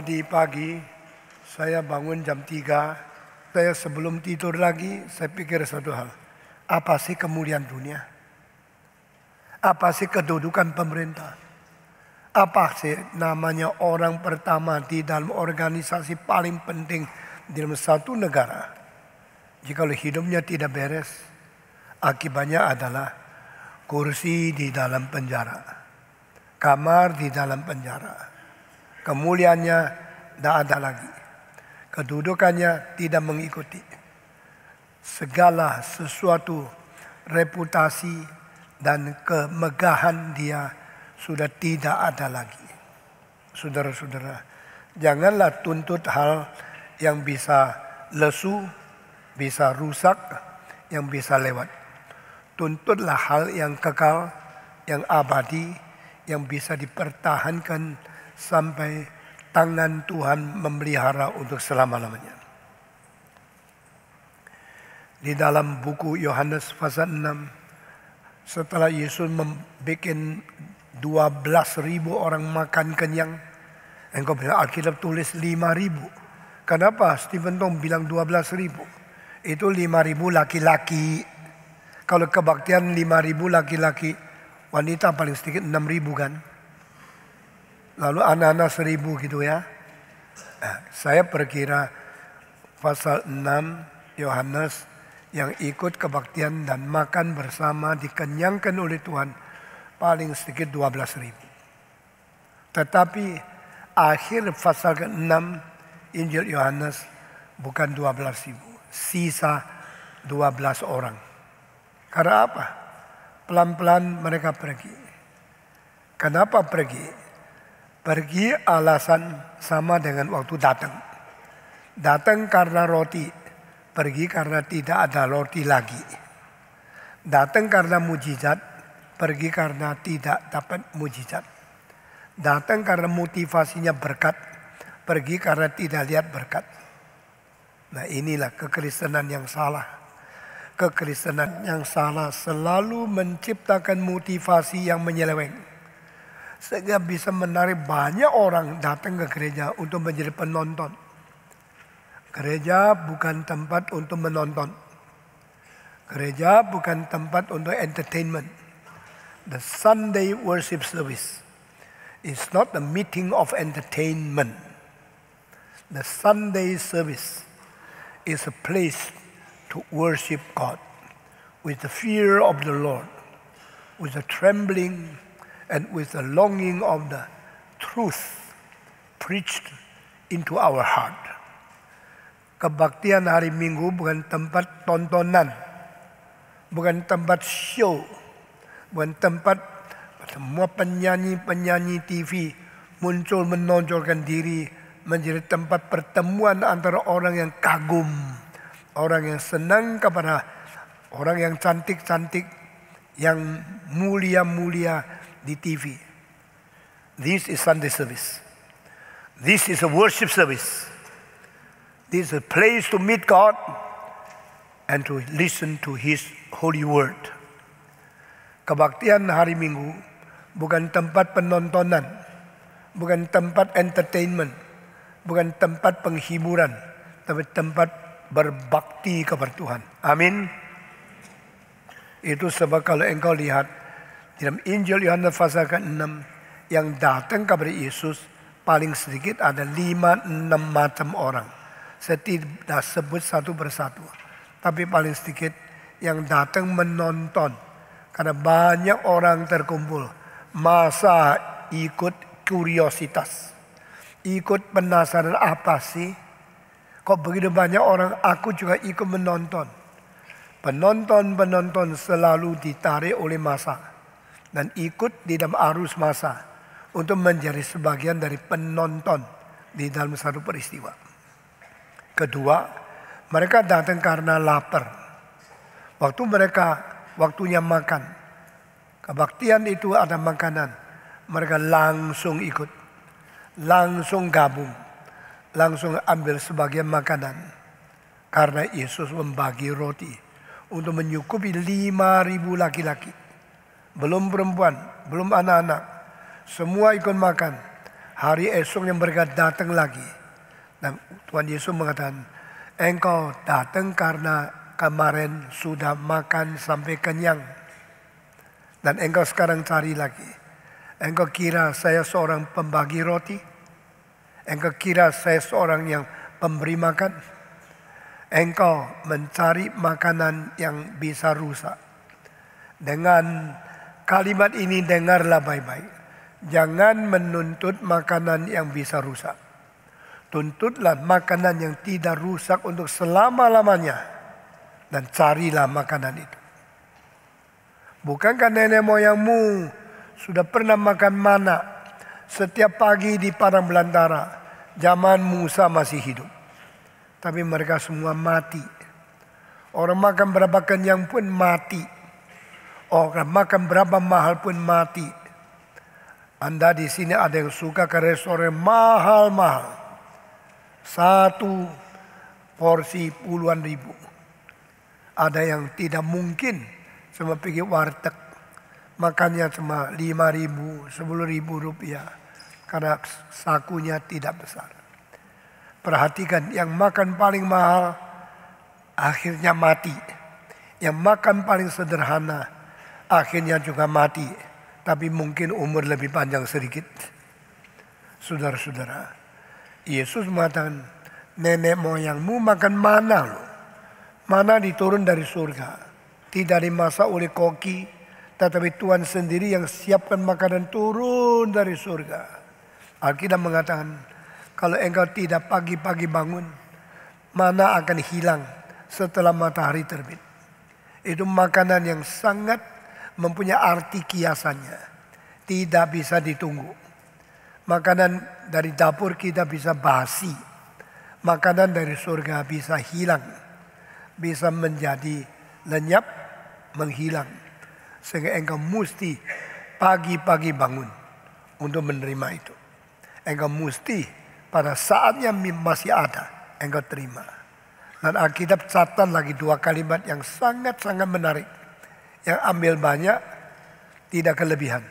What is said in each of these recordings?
Tadi pagi saya bangun jam 3. Saya sebelum tidur lagi, saya pikir satu hal. Apa sih kemuliaan dunia? Apa sih kedudukan pemerintah? Apa sih namanya orang pertama di dalam organisasi paling penting di dalam satu negara? Jika hidupnya tidak beres, akibatnya adalah kursi di dalam penjara, kamar di dalam penjara. Kemuliaannya tidak ada lagi. Kedudukannya tidak mengikuti. Segala sesuatu, reputasi dan kemegahan dia sudah tidak ada lagi. Saudara-saudara, janganlah tuntut hal yang bisa lesu, bisa rusak, yang bisa lewat. Tuntutlah hal yang kekal, yang abadi, yang bisa dipertahankan sampai tangan Tuhan memelihara untuk selama-lamanya. Di dalam buku Yohanes pasal 6, setelah Yesus membuat 12.000 orang makan kenyang, engkau bilang Alkitab tulis 5.000. Kenapa Stephen Tong bilang 12.000? Itu 5.000 laki-laki. Kalau kebaktian 5.000 laki-laki, wanita paling sedikit 6.000 kan? Lalu anak-anak 1.000 gitu ya. Saya perkira pasal 6 Yohanes yang ikut kebaktian dan makan bersama dikenyangkan oleh Tuhan paling sedikit 12.000. Tetapi akhir pasal ke-6 Injil Yohanes bukan 12.000, sisa 12 orang. Karena apa? Pelan-pelan mereka pergi. Kenapa pergi? Pergi alasan sama dengan waktu datang. Datang karena roti, pergi karena tidak ada roti lagi. Datang karena mujizat, pergi karena tidak dapat mujizat. Datang karena motivasinya berkat, pergi karena tidak lihat berkat. Nah, inilah kekristenan yang salah. Kekristenan yang salah selalu menciptakan motivasi yang menyeleweng, sehingga bisa menarik banyak orang datang ke gereja untuk menjadi penonton. Gereja bukan tempat untuk menonton. Gereja bukan tempat untuk entertainment. The Sunday worship service is not a meeting of entertainment. The Sunday service is a place to worship God with the fear of the Lord, with the trembling and with the longing of the truth preached into our heart. Kebaktian hari Minggu bukan tempat tontonan, bukan tempat show, bukan tempat semua penyanyi-penyanyi TV muncul menonjolkan diri, menjadi tempat pertemuan antara orang yang kagum, orang yang senang kepada orang yang cantik-cantik, yang mulia-mulia di TV. This is Sunday service. This is a worship service. This is a place to meet God and to listen to His holy word. Kebaktian hari Minggu bukan tempat penontonan, bukan tempat entertainment, bukan tempat penghiburan, tapi tempat berbakti kepada Tuhan. Amin. Itu sebab kalau engkau lihat dalam Injil Yohanes pasal ke-6 yang datang kepada Yesus paling sedikit ada 5-6 macam orang. Saya tidak sebut satu persatu, tapi paling sedikit yang datang menonton. Karena banyak orang terkumpul. Masa ikut kuriositas, ikut penasaran apa sih? Kok begitu banyak orang, aku juga ikut menonton. Penonton-penonton selalu ditarik oleh masa dan ikut di dalam arus masa untuk menjadi sebagian dari penonton di dalam satu peristiwa. Kedua, mereka datang karena lapar. Waktunya makan, kebaktian itu ada makanan, mereka langsung ikut, langsung gabung, langsung ambil sebagian makanan. Karena Yesus membagi roti untuk menyukupi 5.000 laki-laki. Belum perempuan, belum anak-anak. Semua ikut makan. Hari esoknya mereka datang lagi. Dan Tuhan Yesus mengatakan, engkau datang karena kemarin sudah makan sampai kenyang. Dan engkau sekarang cari lagi. Engkau kira saya seorang pembagi roti? Engkau kira saya seorang yang pemberi makan? Engkau mencari makanan yang bisa rusak. Dengan kalimat ini dengarlah baik-baik. Jangan menuntut makanan yang bisa rusak. Tuntutlah makanan yang tidak rusak untuk selama-lamanya. Dan carilah makanan itu. Bukankah nenek moyangmu sudah pernah makan mana setiap pagi di padang belantara zaman Musa masih hidup? Tapi mereka semua mati. Orang makan berapa kenyang pun mati. Orang makan berapa mahal pun mati. Anda di sini ada yang suka ke restoran mahal-mahal. Satu porsi puluhan ribu. Ada yang tidak mungkin cuma pergi warteg. Makannya cuma 5.000, 10.000 rupiah. Karena sakunya tidak besar. Perhatikan, yang makan paling mahal akhirnya mati. Yang makan paling sederhana akhirnya juga mati. Tapi mungkin umur lebih panjang sedikit. Saudara-saudara, Yesus mengatakan, nenek moyangmu makan mana loh. Mana diturun dari surga. Tidak dimasak oleh koki. Tetapi Tuhan sendiri yang siapkan makanan turun dari surga. Alkitab mengatakan, kalau engkau tidak pagi-pagi bangun, mana akan hilang setelah matahari terbit. Itu makanan yang sangat mempunyai arti kiasannya. Tidak bisa ditunggu. Makanan dari dapur kita bisa basi. Makanan dari surga bisa hilang. Bisa menjadi lenyap, menghilang. Sehingga engkau mesti pagi-pagi bangun untuk menerima itu. Engkau mesti pada saatnya masih ada, engkau terima. Dan Alkitab catat lagi 2 kalimat yang sangat-sangat menarik. Yang ambil banyak, tidak kelebihan.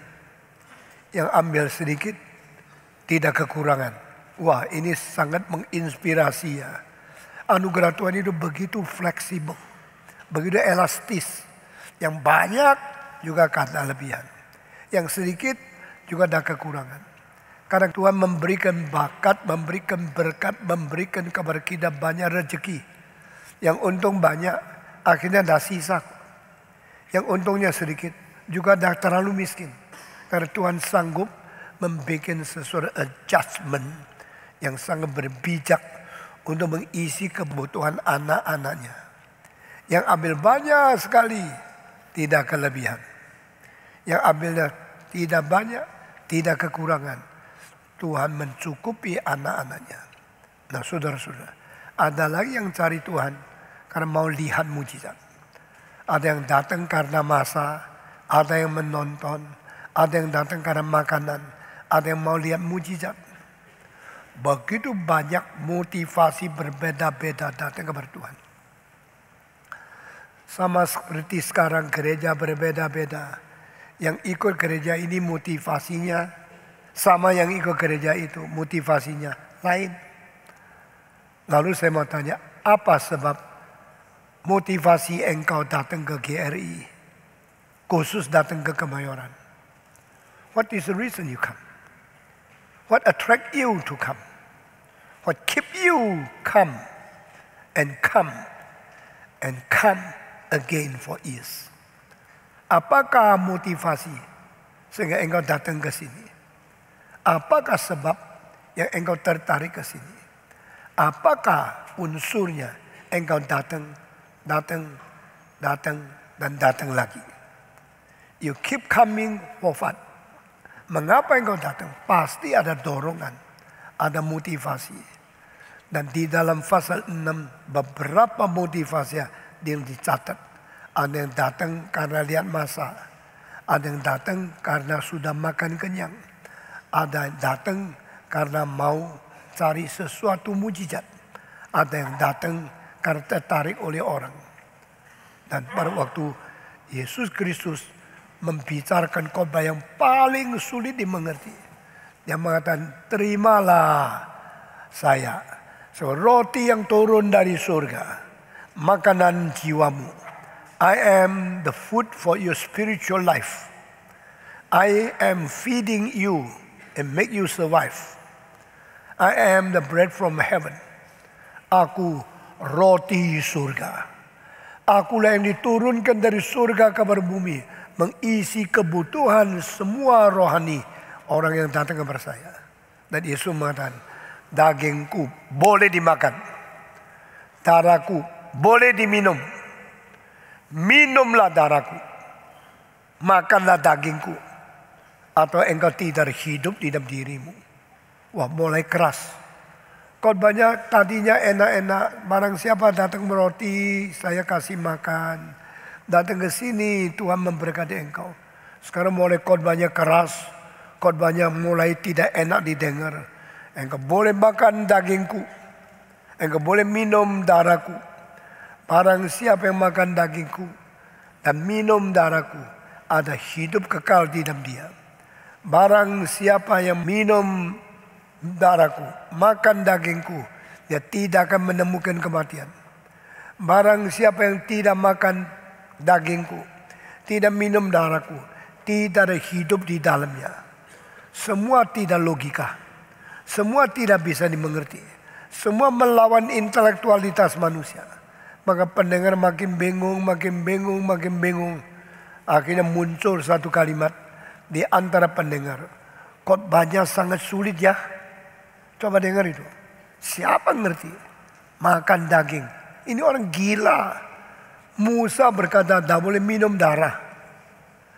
Yang ambil sedikit, tidak kekurangan. Wah, ini sangat menginspirasi ya. Anugerah Tuhan itu begitu fleksibel, begitu elastis. Yang banyak juga kata lebihan. Yang sedikit juga ada kekurangan. Karena Tuhan memberikan bakat, memberikan berkat, memberikan kepada kita banyak rezeki. Yang untung banyak, akhirnya ada sisa. Yang untungnya sedikit, juga ada terlalu miskin. Karena Tuhan sanggup membuat sesuatu adjustment yang sangat berbijak untuk mengisi kebutuhan anak-anaknya. Yang ambil banyak sekali, tidak kelebihan. Yang ambilnya tidak banyak, tidak kekurangan. Tuhan mencukupi anak-anaknya. Nah saudara-saudara, ada lagi yang cari Tuhan karena mau lihat mujizat. Ada yang datang karena masa, ada yang menonton, ada yang datang karena makanan, ada yang mau lihat mujizat. Begitu banyak motivasi berbeda-beda datang kepada Tuhan. Sama seperti sekarang gereja berbeda-beda. Yang ikut gereja ini motivasinya sama yang ikut gereja itu motivasinya lain. Lalu saya mau tanya, apa sebab motivasi engkau datang ke GRI? Khusus datang ke Kemayoran. What is the reason you come? What attract you to come? What keep you come and come and come again for years? Apakah motivasi sehingga engkau datang ke sini? Apakah sebab yang engkau tertarik ke sini? Apakah unsurnya engkau datang, dan datang lagi? You keep coming for what? Mengapa engkau datang? Pasti ada dorongan, ada motivasi. Dan di dalam pasal 6 beberapa motivasi yang dicatat. Ada yang datang karena lihat masa. Ada yang datang karena sudah makan kenyang. Ada yang datang karena mau cari sesuatu mujizat. Ada yang datang karena tertarik oleh orang. Dan pada waktu Yesus Kristus membicarakan khotbah yang paling sulit dimengerti. Dia mengatakan, terimalah saya. So, roti yang turun dari surga, makanan jiwamu. I am the food for your spiritual life. I am feeding you and make you survive. I am the bread from heaven. Aku roti surga. Akulah yang diturunkan dari surga ke bumi, mengisi kebutuhan semua rohani orang yang datang kepada saya. Dan Yesus mengatakan, dagingku boleh dimakan, darahku boleh diminum. Minumlah darahku, makanlah dagingku, atau engkau tidak hidup di dalam dirimu. Wah, mulai keras. Khotbahnya tadinya enak-enak, barang siapa datang meroti, saya kasih makan. Datang ke sini, Tuhan memberkati engkau. Sekarang mulai khotbahnya keras, khotbahnya mulai tidak enak didengar. Engkau boleh makan dagingku, engkau boleh minum darahku. Barang siapa yang makan dagingku dan minum darahku, ada hidup kekal di dalam dia. Barang siapa yang minum darahku, makan dagingku, dia tidak akan menemukan kematian. Barang siapa yang tidak makan dagingku, tidak minum darahku, tidak ada hidup di dalamnya. Semua tidak logika, semua tidak bisa dimengerti, semua melawan intelektualitas manusia. Maka pendengar makin bingung, makin bingung, makin bingung. Akhirnya muncul satu kalimat di antara pendengar, khotbahnya sangat sulit ya. Coba dengar itu. Siapa ngerti? Makan daging. Ini orang gila. Musa berkata tidak boleh minum darah.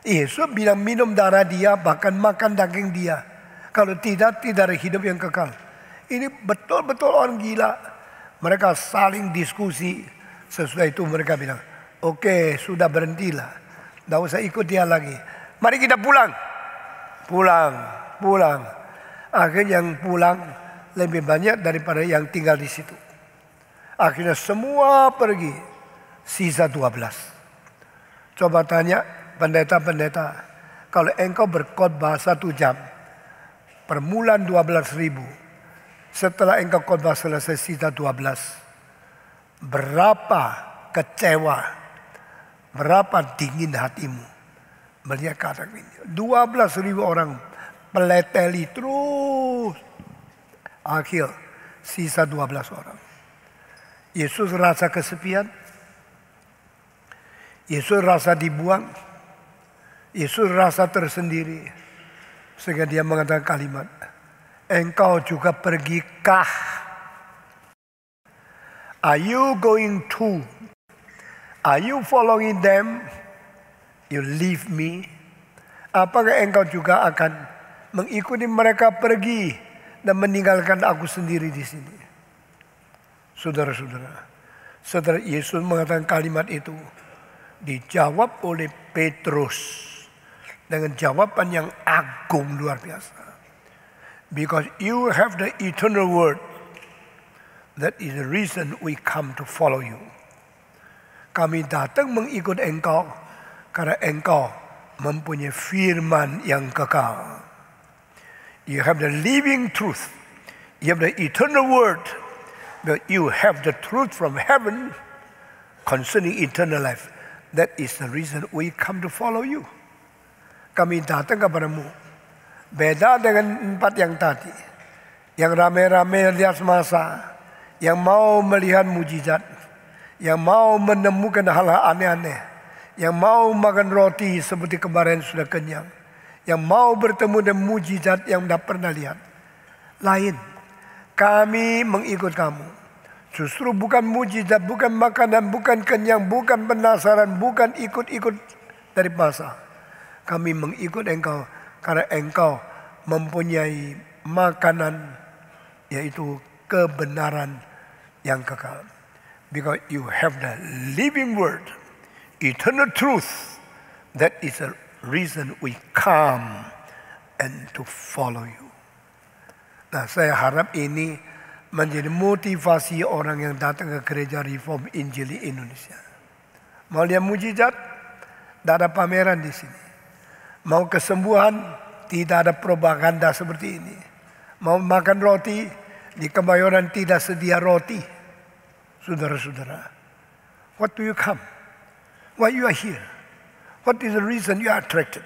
Yesus bilang minum darah dia, bahkan makan daging dia. Kalau tidak, tidak ada hidup yang kekal. Ini betul-betul orang gila. Mereka saling diskusi. Sesudah itu mereka bilang, oke, sudah berhentilah. Tidak usah ikut dia lagi. Mari kita pulang. Pulang. Akhirnya yang pulang lebih banyak daripada yang tinggal di situ. Akhirnya semua pergi, sisa 12. Coba tanya pendeta-pendeta, kalau engkau berkhotbah 1 jam, permulaan 12.000, setelah engkau khotbah selesai sisa 12, berapa kecewa, berapa dingin hatimu melihat keadaan ini. 12.000 orang peleteli terus. Akhir sisa 12 orang. Yesus rasa kesepian. Yesus rasa dibuang. Yesus rasa tersendiri. Sehingga dia mengatakan kalimat, engkau juga pergikah? Are you going to? Are you following them? You leave me. Apakah engkau juga akan mengikuti mereka pergi dan meninggalkan aku sendiri di sini? Saudara-saudara, setelah Yesus mengatakan kalimat itu, dijawab oleh Petrus dengan jawaban yang agung luar biasa. Because you have the eternal word, that is the reason we come to follow you. Kami datang mengikut engkau karena engkau mempunyai firman yang kekal. You have the living truth. You have the eternal word. But you have the truth from heaven concerning eternal life. That is the reason we come to follow you. Kami datang kepadamu. Beda dengan 4 yang tadi. Yang rame-rame lihat semasa. Yang mau melihat mujizat. Yang mau menemukan hal-hal aneh-aneh. Yang mau makan roti seperti kemarin sudah kenyang. Yang mau bertemu dengan mujizat yang tidak pernah lihat. Lain. Kami mengikut kamu. Justru bukan mujizat, bukan makanan, bukan kenyang, bukan penasaran, bukan ikut-ikut dari masa. Kami mengikut engkau karena engkau mempunyai makanan, yaitu kebenaran yang kekal. Because you have the living word, eternal truth. That is the reason we come and to follow you. Nah, saya harap ini menjadi motivasi orang yang datang ke gereja Reform Injili Indonesia. Mau lihat mujizat? Tidak ada pameran di sini. Mau kesembuhan? tidak ada propaganda seperti ini. Mau makan roti, di Kemayoran tidak sedia roti. Saudara-saudara, what do you come? Why you are here? What is the reason you are attracted?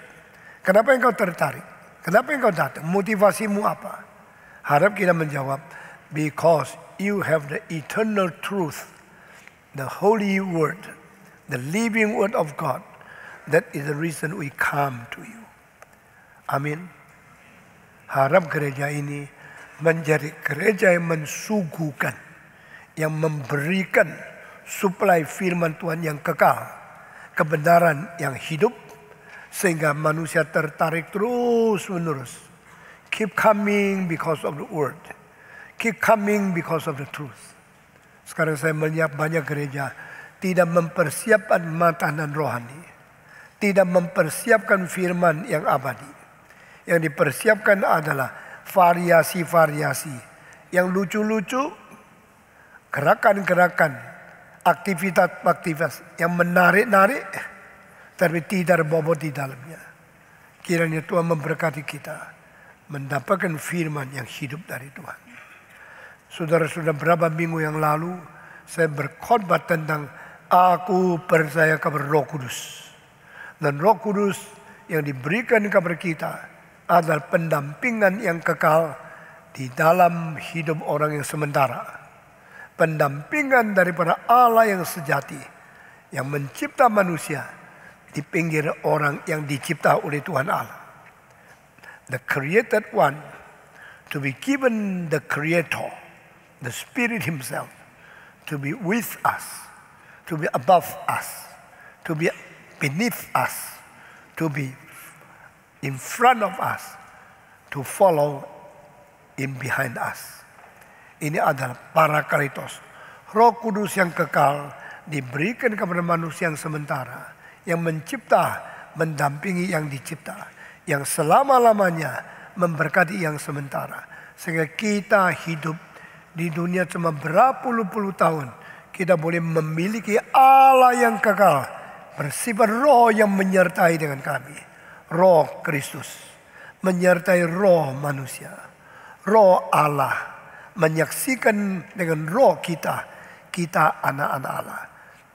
Kenapa engkau tertarik? Kenapa engkau datang? Motivasimu apa? Harap kita menjawab, because you have the eternal truth, the holy word, the living word of God. That is the reason we come to you. Amin. Harap gereja ini menjadi gereja yang mensuguhkan, yang memberikan suplai firman Tuhan yang kekal, kebenaran yang hidup, sehingga manusia tertarik terus menerus. Keep coming because of the word. Keep coming because of the truth. Sekarang saya melihat banyak gereja tidak mempersiapkan makanan rohani, tidak mempersiapkan firman yang abadi. Yang dipersiapkan adalah variasi-variasi yang lucu-lucu, gerakan-gerakan, aktivitas-aktivitas yang menarik-narik, tapi tidak berbobot di dalamnya. Kiranya Tuhan memberkati kita mendapatkan firman yang hidup dari Tuhan. Saudara-saudara, berapa minggu yang lalu saya berkhotbah tentang aku percaya kepada Roh Kudus. Dan Roh Kudus yang diberikan kepada kita adalah pendampingan yang kekal di dalam hidup orang yang sementara. Pendampingan daripada Allah yang sejati, yang mencipta manusia di pinggir orang yang dicipta oleh Tuhan Allah. The created one to be given the creator, the Spirit himself, to be with us, to be above us, to be beneath us, to be in front of us, to follow in behind us. Ini adalah Parakletos, Roh Kudus yang kekal diberikan kepada manusia yang sementara, yang mencipta, mendampingi yang dicipta, yang selama-lamanya memberkati yang sementara. Sehingga kita hidup di dunia cuma berapa puluh tahun, kita boleh memiliki Allah yang kekal, bersifat roh yang menyertai dengan kami. Roh Kristus menyertai roh manusia, roh Allah menyaksikan dengan roh kita, kita anak-anak Allah,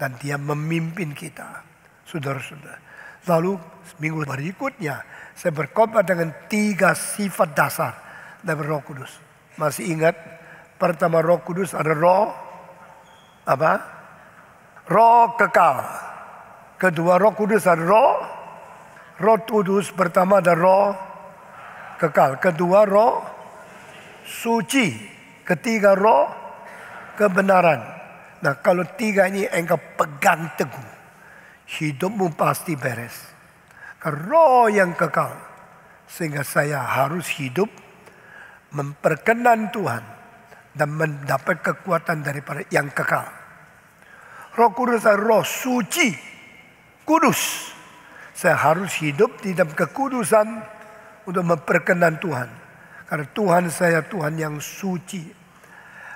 dan dia memimpin kita. Saudara-saudara, lalu minggu berikutnya saya berkhotbah dengan 3 sifat dasar dari Roh Kudus. Masih ingat? Pertama, Roh Kudus ada roh apa? Roh kekal. Kedua, Roh Kudus ada Roh Kudus pertama ada roh kekal. Kedua, roh suci. Ketiga, roh kebenaran. Nah, kalau 3 ini engkau pegang teguh, hidupmu pasti beres. Roh yang kekal, sehingga saya harus hidup memperkenan Tuhan dan mendapat kekuatan daripada yang kekal. Roh Kudus adalah roh suci, kudus. Saya harus hidup di dalam kekudusan untuk memperkenan Tuhan. Karena Tuhan saya Tuhan yang suci.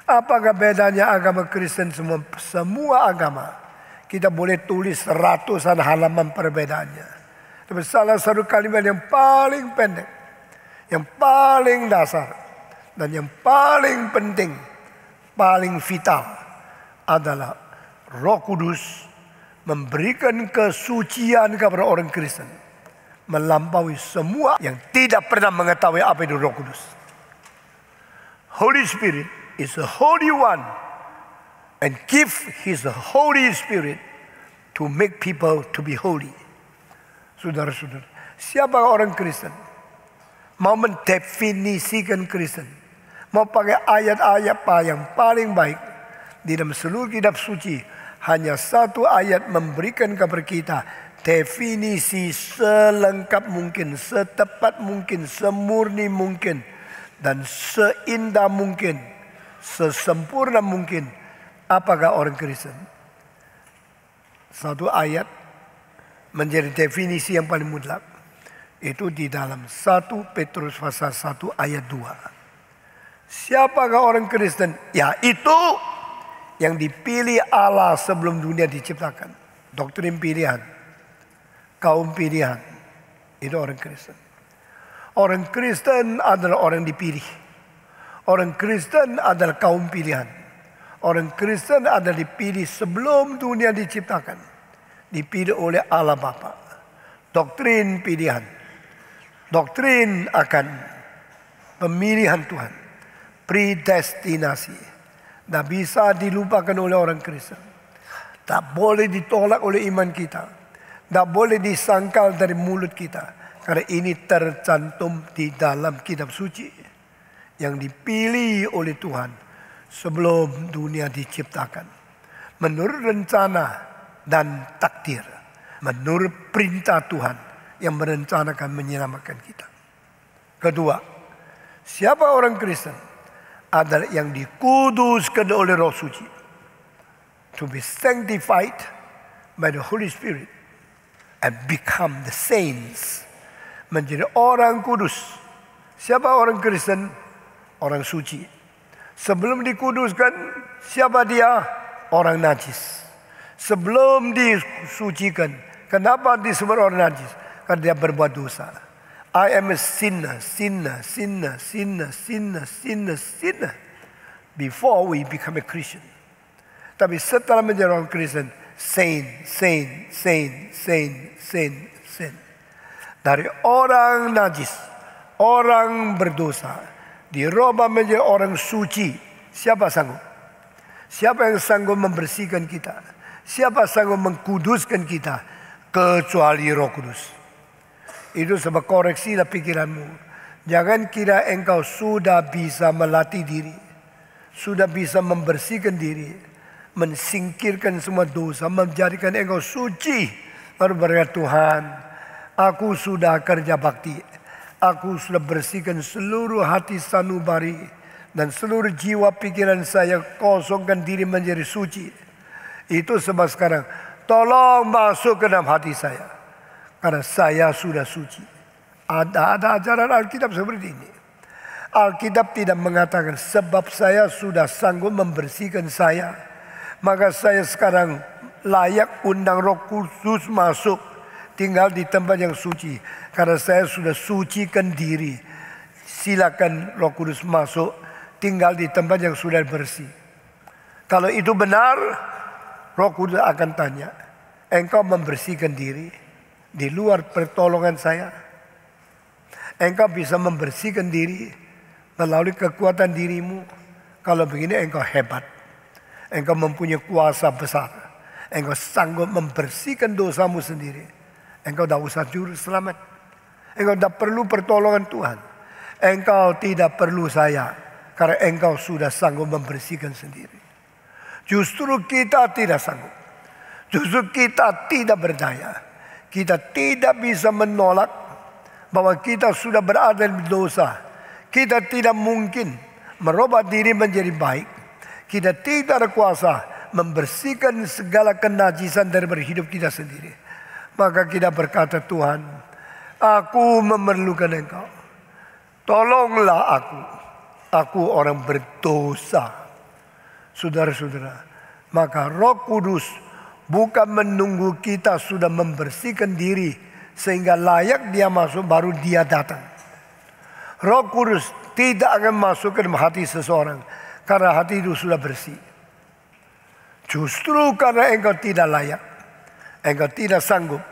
Apakah bedanya agama Kristen semua agama? Kita boleh tulis ratusan halaman perbedaannya. Tapi salah satu kalimat yang paling pendek, yang paling dasar, dan yang paling penting, paling vital adalah Roh Kudus memberikan kesucian kepada orang Kristen, melampaui semua yang tidak pernah mengetahui apa itu Roh Kudus. Holy Spirit is the Holy One and give His Holy Spirit to make people to be holy. Saudara-saudara, siapa orang Kristen? Mau mendefinisikan Kristen, mau pakai ayat-ayat yang paling baik di dalam seluruh kitab suci, hanya satu ayat memberikan kepada kita definisi selengkap mungkin, setepat mungkin, semurni mungkin, dan seindah mungkin, sesempurna mungkin. Apakah orang Kristen? Satu ayat menjadi definisi yang paling mutlak. Itu di dalam 1 Petrus pasal 1 ayat 2. Siapakah orang Kristen? Ya, itu yang dipilih Allah sebelum dunia diciptakan. Doktrin pilihan, kaum pilihan. Itu orang Kristen. Orang Kristen adalah orang dipilih. Orang Kristen adalah kaum pilihan. Orang Kristen adalah dipilih sebelum dunia diciptakan. Dipilih oleh Allah Bapa. Doktrin pilihan. Doktrin akan pemilihan Tuhan. Predestinasi. Tidak bisa dilupakan oleh orang Kristen. Tak boleh ditolak oleh iman kita. Tak boleh disangkal dari mulut kita. Karena ini tercantum di dalam kitab suci. Yang dipilih oleh Tuhan sebelum dunia diciptakan. Menurut rencana dan takdir. Menurut perintah Tuhan yang merencanakan menyelamatkan kita. Kedua, siapa orang Kristen? Adalah yang dikuduskan oleh Roh Suci. To be sanctified by the Holy Spirit. And become the saints. Menjadi orang kudus. Siapa orang Kristen? Orang suci. Sebelum dikuduskan, siapa dia? Orang najis. Sebelum disucikan, kenapa disebut orang najis? Karena dia berbuat dosa. I am a sinner, sinner, sinner, sinner, sinner, sinner, sinner. Before we become a Christian. Tapi setelah menjadi orang Kristen, saint, saint, saint, saint, saint, saint. Dari orang najis, orang berdosa, dirubah menjadi orang suci. Siapa sanggup? Siapa yang sanggup membersihkan kita? Siapa sanggup mengkuduskan kita? Kecuali Roh Kudus. Itu sebab koreksilah pikiranmu. Jangan kira engkau sudah bisa melatih diri. Sudah bisa membersihkan diri. Mensingkirkan semua dosa. Menjadikan engkau suci. Baru berkata, Tuhan, aku sudah kerja bakti. Aku sudah bersihkan seluruh hati sanubari. Dan seluruh jiwa pikiran saya kosongkan diri menjadi suci. Itu sebab sekarang tolong masuk ke dalam hati saya. Karena saya sudah suci. Ada ajaran Alkitab seperti ini. Alkitab tidak mengatakan sebab saya sudah sanggup membersihkan saya. Maka saya sekarang layak undang Roh Kudus masuk. Tinggal di tempat yang suci. Karena saya sudah sucikan diri. Silakan Roh Kudus masuk. Tinggal di tempat yang sudah bersih. Kalau itu benar, Roh Kudus akan tanya, engkau membersihkan diri di luar pertolongan saya? Engkau bisa membersihkan diri melalui kekuatan dirimu? Kalau begini engkau hebat. Engkau mempunyai kuasa besar. Engkau sanggup membersihkan dosamu sendiri. Engkau tidak usah juru selamat. Engkau tidak perlu pertolongan Tuhan. Engkau tidak perlu saya. Karena engkau sudah sanggup membersihkan sendiri. Justru kita tidak sanggup. Justru kita tidak berdaya. Kita tidak bisa menolak bahwa kita sudah berada di dosa. Kita tidak mungkin merubah diri menjadi baik. Kita tidak ada kuasa membersihkan segala kenajisan dari hidup kita sendiri. Maka kita berkata, Tuhan, aku memerlukan engkau. Tolonglah aku. Aku orang berdosa. Saudara-saudara, maka Roh Kudus bukan menunggu kita sudah membersihkan diri sehingga layak dia masuk baru dia datang. Roh Kudus tidak akan masuk ke dalam hati seseorang karena hati itu sudah bersih. Justru karena engkau tidak layak, engkau tidak sanggup,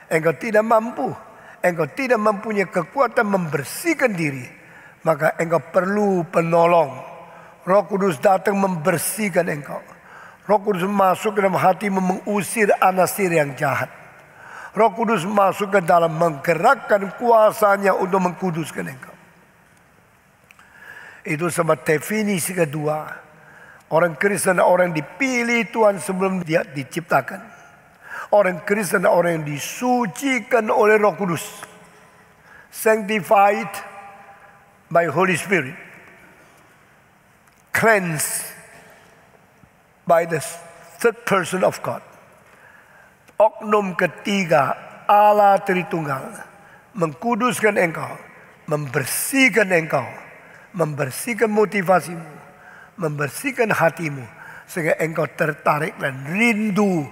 engkau tidak mampu, engkau tidak mempunyai kekuatan membersihkan diri. Maka engkau perlu penolong. Roh Kudus datang membersihkan engkau. Roh Kudus masuk ke dalam hatimu mengusir anasir yang jahat. Roh Kudus masuk ke dalam menggerakkan kuasanya untuk mengkuduskan engkau. Itu sebab definisi kedua. Orang Kristen orang yang dipilih Tuhan sebelum dia diciptakan. Orang Kristen orang yang disucikan oleh Roh Kudus. Sanctified by Holy Spirit, cleansed by the third person of God. Oknum ketiga Allah Tritunggal mengkuduskan engkau, membersihkan engkau, membersihkan motivasimu, membersihkan hatimu, sehingga engkau tertarik dan rindu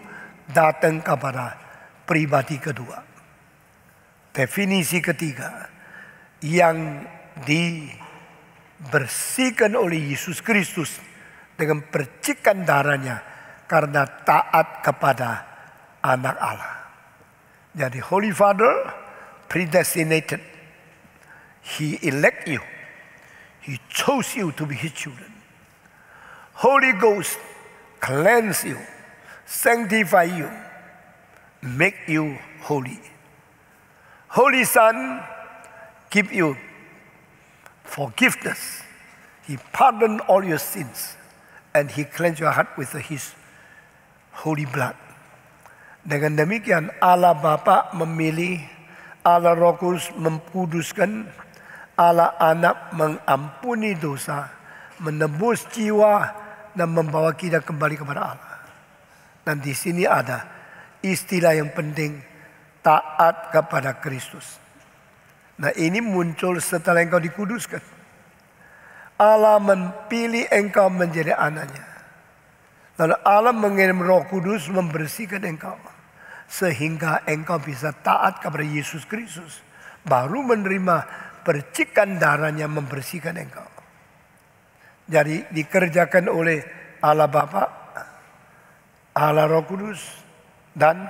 datang kepada pribadi kedua. Definisi ketiga, yang dibersihkan oleh Yesus Kristus dengan percikan darahnya karena taat kepada anak Allah. Jadi Holy Father predestinated. He elect you. He chose you to be His children. Holy Ghost cleanse you, sanctify you, make you holy. Holy Son give you forgiveness. He pardon all your sins and He cleanse your heart with His holy blood. Dengan demikian Allah Bapa memilih, Allah Roh Kudus mengkuduskan, Allah Anak mengampuni dosa, menebus jiwa dan membawa kita kembali kepada Allah. Dan di sini ada istilah yang penting, taat kepada Kristus. Nah, ini muncul setelah engkau dikuduskan. Allah memilih engkau menjadi anaknya. Lalu Allah mengirim Roh Kudus membersihkan engkau. Sehingga engkau bisa taat kepada Yesus Kristus. Baru menerima percikan darahnya membersihkan engkau. Jadi dikerjakan oleh Allah Bapa, Allah Roh Kudus, dan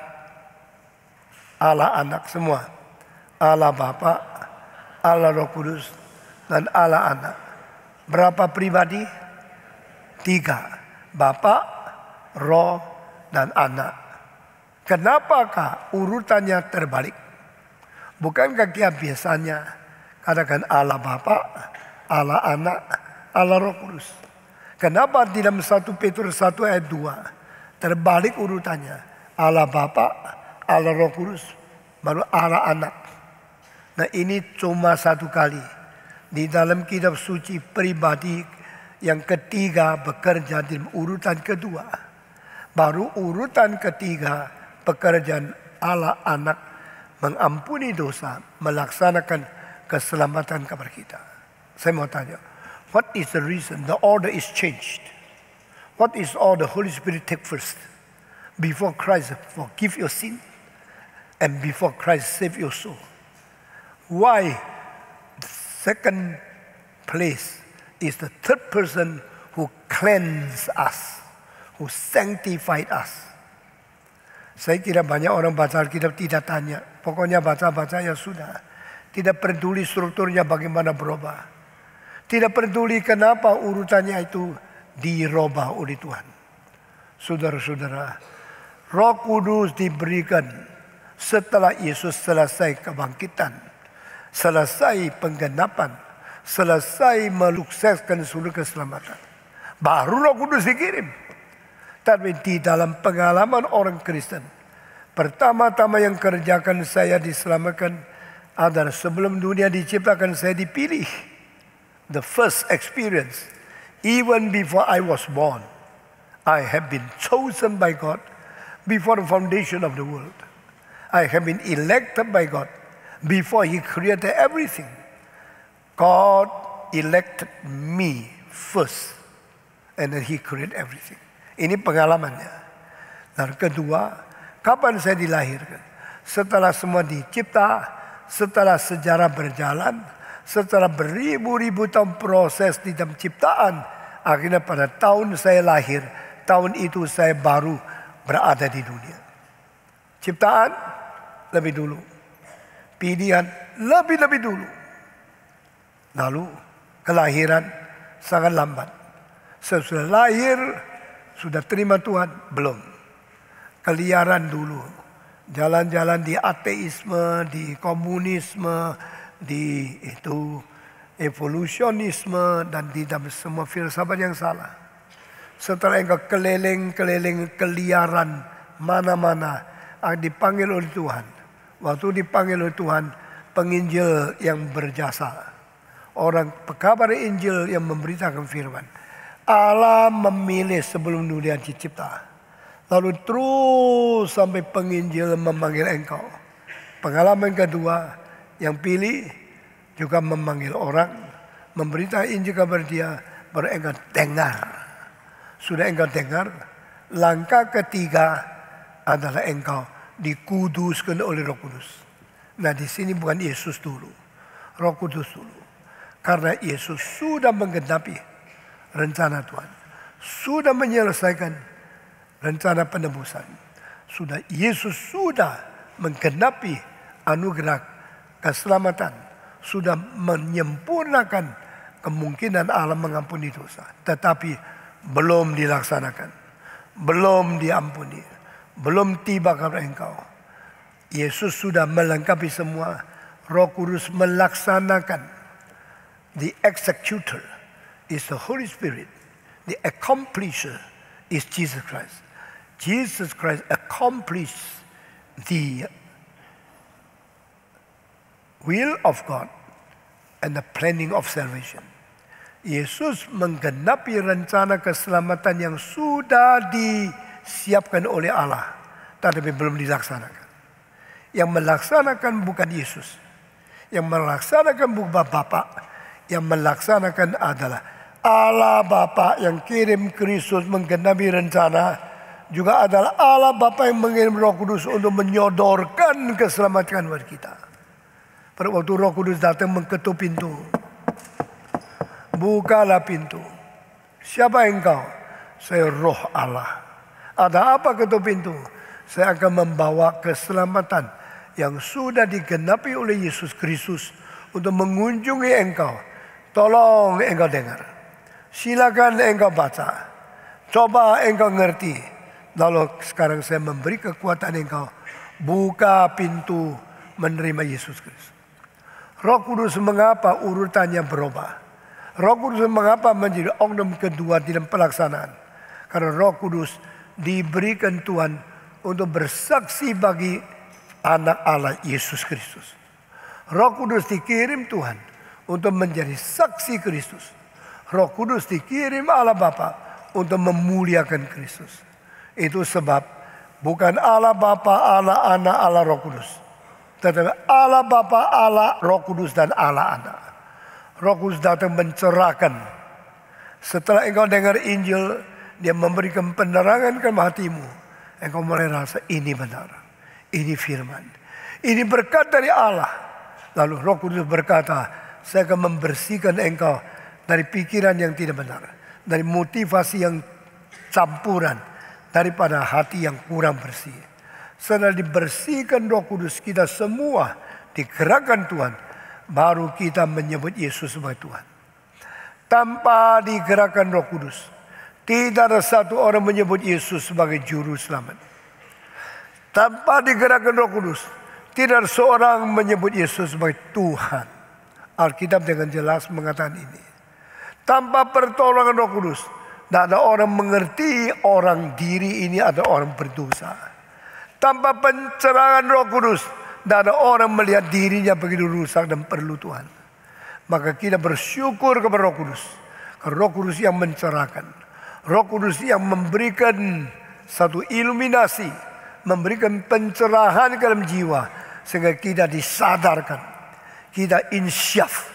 Allah Anak semua. Allah Bapa, Allah Roh Kudus, dan Allah Anak. Berapa pribadi? 3. Bapa, Roh, dan Anak. Kenapakah urutannya terbalik? Bukankah biasanya katakan Allah Bapa, Allah Anak, Allah Roh Kudus? Kenapa di dalam 1 Petrus 1 ayat 2 terbalik urutannya? Allah Bapa, Allah Roh Kudus, baru Allah Anak. Nah, ini cuma 1 kali. Di dalam kitab suci pribadi yang ketiga bekerja di urutan kedua. Baru urutan ketiga pekerjaan Allah Anak mengampuni dosa, melaksanakan keselamatan kepada kita. Saya mau tanya, what is the reason the order is changed? What is all the Holy Spirit take first? Before Christ forgive your sin and before Christ save your soul. Why second place is the third person who cleanse us, who sanctified us. Saya kira banyak orang baca Alkitab tidak tanya. Pokoknya baca-baca ya sudah. Tidak peduli strukturnya bagaimana berubah. Tidak peduli kenapa urutannya itu dirubah oleh Tuhan. Saudara-saudara, Roh Kudus diberikan setelah Yesus selesai kebangkitan, selesai penggenapan, selesai melukseskan seluruh keselamatan. Baru Roh Kudus dikirim. Tapi di dalam pengalaman orang Kristen, pertama-tama yang kerjakan saya diselamatkan adalah sebelum dunia diciptakan saya dipilih. The first experience, even before I was born, I have been chosen by God before the foundation of the world. I have been elected by God before He created everything. God elected me first, and then He created everything. Ini pengalamannya. Dan kedua, kapan saya dilahirkan? Setelah semua dicipta, setelah sejarah berjalan, setelah beribu-ribu tahun proses di dalam ciptaan, akhirnya pada tahun saya lahir, tahun itu saya baru berada di dunia. Ciptaan lebih dulu, pilihan lebih dulu, lalu kelahiran sangat lambat. Sesudah lahir sudah terima Tuhan? Belum. Keliaran dulu. Jalan-jalan di ateisme, di komunisme, di itu evolusionisme, dan di dalam semua filsafat yang salah. Setelah engkau keliling-keliling keliaran mana-mana, dipanggil oleh Tuhan. Waktu dipanggil oleh Tuhan, penginjil yang berjasa. Orang pekabar Injil yang memberitakan firman. Allah memilih sebelum dunia dicipta. Lalu terus sampai penginjil memanggil engkau. Pengalaman kedua, yang pilih juga memanggil orang, memberitakan Injil kepada dia, baru engkau dengar. Sudah engkau dengar, langkah ketiga adalah engkau dikuduskan oleh Roh Kudus. Nah, di sini bukan Yesus dulu. Roh Kudus dulu. Karena Yesus sudah menggenapi rencana Tuhan. Sudah menyelesaikan rencana penebusan. Yesus sudah menggenapi anugerah keselamatan. Sudah menyempurnakan kemungkinan Allah mengampuni dosa. Tetapi belum dilaksanakan. Belum diampuni. Belum tiba kepada engkau. Yesus sudah melengkapi semua. Roh Kudus melaksanakan. The executor is the Holy Spirit. The accomplisher is Jesus Christ. Jesus Christ accomplished the will of God and the planning of salvation. Yesus menggenapi rencana keselamatan yang sudah disiapkan oleh Allah, tetapi belum dilaksanakan. Yang melaksanakan bukan Yesus. Yang melaksanakan bukan Bapa. Yang melaksanakan adalah Allah Bapa yang kirim Kristus menggenapi rencana. Juga adalah Allah Bapa yang mengirim Roh Kudus untuk menyodorkan keselamatan buat kita. Pada waktu Roh Kudus datang mengetuk pintu. Bukalah pintu. Siapa engkau? Saya Roh Allah. Ada apa ketuk pintu? Saya akan membawa keselamatan yang sudah digenapi oleh Yesus Kristus untuk mengunjungi engkau. Tolong engkau dengar. Silakan engkau baca. Coba engkau ngerti. Lalu sekarang saya memberi kekuatan engkau. Buka pintu menerima Yesus Kristus. Roh Kudus mengapa urutannya berubah? Roh Kudus mengapa menjadi oknum kedua dalam pelaksanaan? Karena Roh Kudus diberikan Tuhan untuk bersaksi bagi anak Allah Yesus Kristus. Roh Kudus dikirim Tuhan untuk menjadi saksi Kristus. Roh Kudus dikirim Allah Bapa untuk memuliakan Kristus. Itu sebab bukan Allah Bapa, Allah Anak, Allah Roh Kudus. Tetapi Allah Bapa, Allah Roh Kudus dan Allah Anak. Roh Kudus datang mencerahkan. Setelah engkau dengar Injil, dia memberikan penerangan ke hatimu. Engkau mulai rasa ini benar. Ini firman. Ini berkat dari Allah. Lalu Roh Kudus berkata, saya akan membersihkan engkau dari pikiran yang tidak benar. Dari motivasi yang campuran. Daripada hati yang kurang bersih. Setelah dibersihkan Roh Kudus, kita semua digerakkan Tuhan. Baru kita menyebut Yesus sebagai Tuhan. Tanpa digerakkan Roh Kudus, tidak ada satu orang menyebut Yesus sebagai juru selamat. Tanpa digerakkan Roh Kudus, tidak ada seorang menyebut Yesus sebagai Tuhan. Alkitab dengan jelas mengatakan ini. Tanpa pertolongan Roh Kudus, tidak ada orang mengerti orang diri ini adalah orang berdosa. Tanpa pencerahan Roh Kudus, tidak ada orang melihat dirinya begitu rusak dan perlu Tuhan. Maka kita bersyukur kepada Roh Kudus. Roh Kudus yang mencerahkan. Roh Kudus yang memberikan satu iluminasi. Memberikan pencerahan ke dalam jiwa. Sehingga kita disadarkan. Kita insyaf.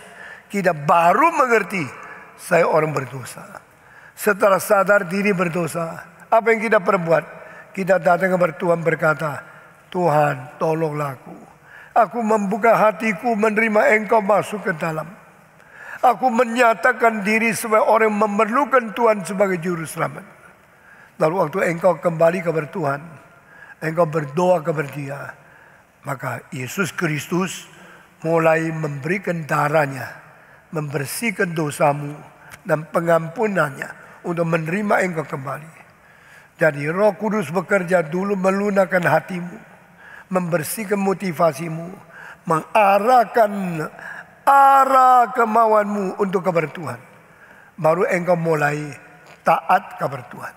Kita baru mengerti saya orang berdosa. Setelah sadar diri berdosa, apa yang kita perbuat? Kita datang kepada Tuhan berkata, Tuhan tolonglah aku. Aku membuka hatiku menerima engkau masuk ke dalam. Aku menyatakan diri sebagai orang yang memerlukan Tuhan sebagai juru selamat. Lalu waktu engkau kembali kepada Tuhan, engkau berdoa kepada Dia, maka Yesus Kristus mulai memberikan darahnya, membersihkan dosamu dan pengampunannya untuk menerima engkau kembali. Jadi Roh Kudus bekerja dulu melunakkan hatimu, membersihkan motivasimu, mengarahkan arah kemauanmu untuk kepada Tuhan. Baru engkau mulai taat kepada Tuhan.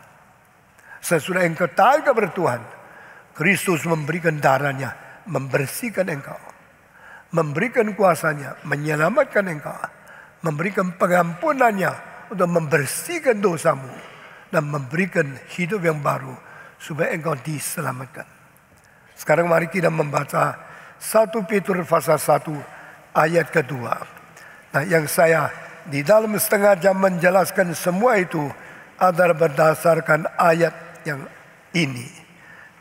Sesudah engkau taat kepada Tuhan, Kristus memberikan darahnya, membersihkan engkau, memberikan kuasanya, menyelamatkan engkau, memberikan pengampunannya untuk membersihkan dosamu dan memberikan hidup yang baru supaya engkau diselamatkan. Sekarang mari kita membaca 1 Petrus pasal 1 ayat kedua. Nah, yang saya di dalam setengah jam menjelaskan semua itu adalah berdasarkan ayat yang ini.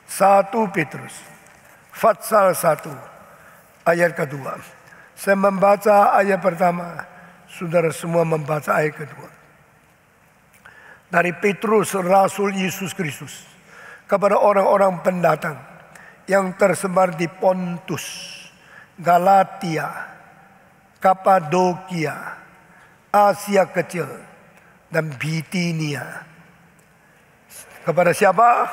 1 Petrus pasal 1 ayat kedua. Saya membaca ayat pertama, saudara semua membaca ayat kedua. Dari Petrus, Rasul Yesus Kristus, kepada orang-orang pendatang yang tersebar di Pontus, Galatia, Kapadokia, Asia Kecil, dan Bitinia. Kepada siapa?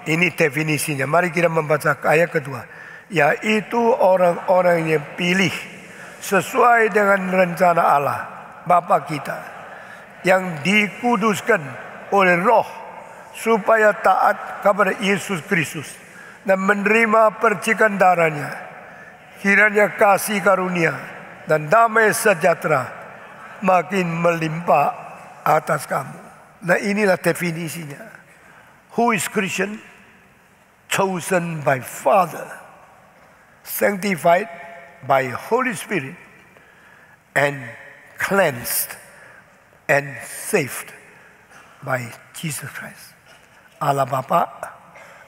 Ini definisinya. Mari kita membaca ayat kedua. Yaitu orang-orang yang pilih sesuai dengan rencana Allah, Bapa kita, yang dikuduskan oleh Roh, supaya taat kepada Yesus Kristus dan menerima percikan darahnya. Kiranya kasih karunia dan damai sejahtera makin melimpah atas kamu. Nah, inilah definisinya. Who is Christian? Chosen by Father, sanctified by Holy Spirit, and cleansed and saved by Jesus Christ. Allah Bapa,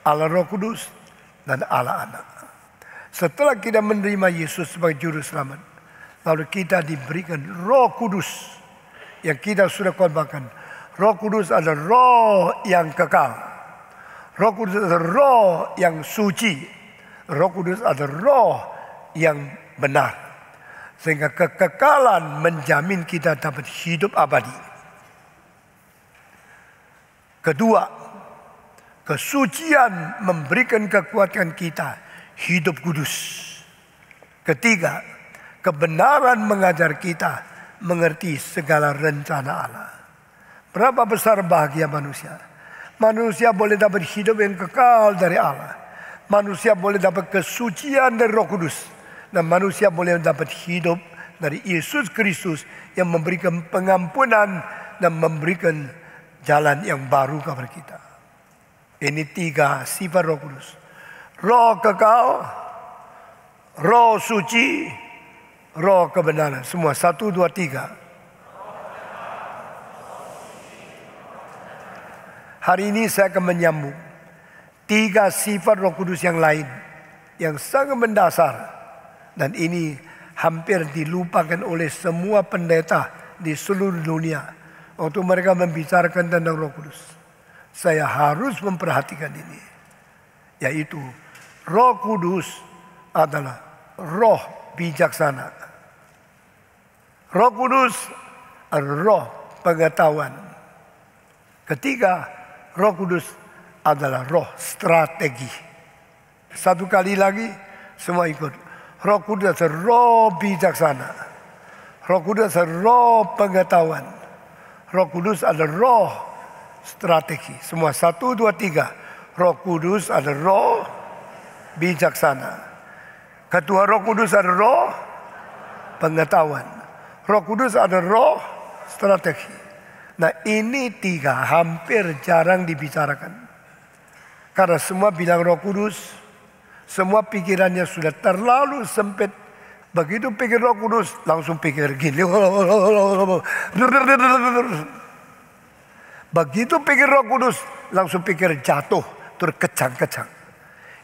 Allah Roh Kudus, dan Allah Anak. Setelah kita menerima Yesus sebagai Juru Selamat, lalu kita diberikan Roh Kudus yang kita sudah khotbahkan. Roh Kudus adalah Roh yang kekal. Roh Kudus adalah Roh yang suci. Roh Kudus adalah Roh yang benar. Sehingga kekekalan menjamin kita dapat hidup abadi. Kedua, kesucian memberikan kekuatan kita hidup kudus. Ketiga, kebenaran mengajar kita mengerti segala rencana Allah. Berapa besar bahagia manusia. Manusia boleh dapat hidup yang kekal dari Allah. Manusia boleh dapat kesucian dari Roh Kudus. Dan manusia boleh dapat hidup dari Yesus Kristus yang memberikan pengampunan dan memberikan jalan yang baru kepada kita. Ini tiga sifat Roh Kudus. Roh kekal, Roh suci, Roh kebenaran. Semua 1, 2, 3. Hari ini saya akan menyambung tiga sifat Roh Kudus yang lain yang sangat mendasar, dan ini hampir dilupakan oleh semua pendeta di seluruh dunia waktu mereka membicarakan tentang Roh Kudus. Saya harus memperhatikan ini, yaitu Roh Kudus adalah Roh bijaksana. Roh Kudus adalah Roh pengetahuan. Ketiga, Roh Kudus adalah Roh strategi. Satu kali lagi, semua ikut. Roh Kudus adalah Roh bijaksana. Roh Kudus adalah Roh pengetahuan. Roh Kudus adalah Roh strategi. Semua 1, 2, 3. Roh Kudus adalah Roh bijaksana. Ketua Roh Kudus adalah Roh pengetahuan. Roh Kudus adalah Roh strategi. Nah, ini tiga hampir jarang dibicarakan. Karena semua bilang Roh Kudus, semua pikirannya sudah terlalu sempit. Begitu pikir Roh Kudus, langsung pikir gini. Begitu pikir Roh Kudus, langsung pikir jatuh, terkejang-kejang.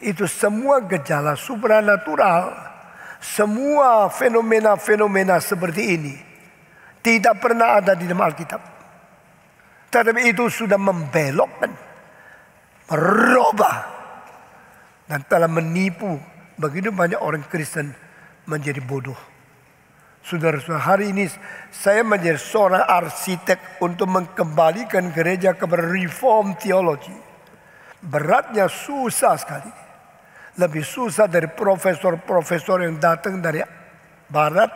Itu semua gejala supranatural. Semua fenomena-fenomena seperti ini tidak pernah ada di dalam Alkitab. Tetapi itu sudah membelokkan, merubah, dan telah menipu begitu banyak orang Kristen menjadi bodoh. Saudara-saudara, hari ini saya menjadi seorang arsitek untuk mengembalikan gereja kepada reform theology. Beratnya susah sekali. Lebih susah dari profesor-profesor yang datang dari Barat,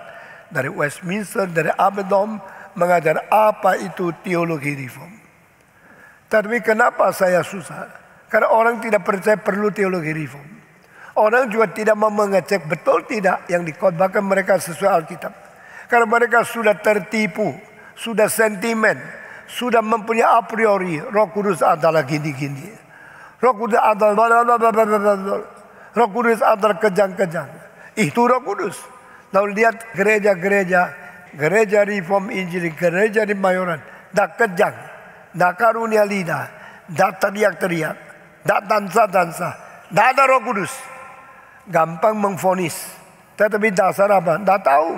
dari Westminster, dari Aberdeen, mengajar apa itu teologi reform. Tapi kenapa saya susah? Karena orang tidak percaya perlu teologi reform. Orang juga tidak mau mengecek betul tidak yang dikhotbahkan mereka sesuai Alkitab. Karena mereka sudah tertipu, sudah sentimen, sudah mempunyai a priori Roh Kudus adalah gini-gini. Roh Kudus adalah Roh Kudus adalah kejang-kejang. Itu Roh Kudus. Lalu lihat gereja Reform Injil, gereja di Mayoran, dah kejang, dah karunia lidah, dah teriak-teriak, dah dansa-dansa, dah ada Roh Kudus. Gampang mengvonis. Tetapi dasar apa? Tidak tahu.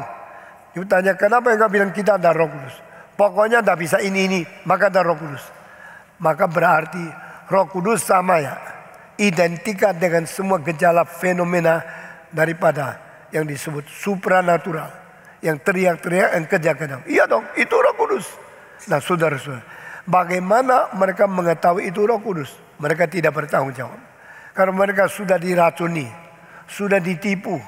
Dia tanya, kenapa engkau bilang kita ada Roh Kudus? Pokoknya tidak bisa ini, maka ada Roh Kudus. Maka berarti Roh Kudus sama ya, identik dengan semua gejala fenomena daripada yang disebut supranatural, yang teriak-teriak, yang kejam-kejam. Iya dong, itu Roh Kudus. Nah saudara-saudara, bagaimana mereka mengetahui itu Roh Kudus? Mereka tidak bertanggung jawab. Karena mereka sudah diracuni, sudah ditipu,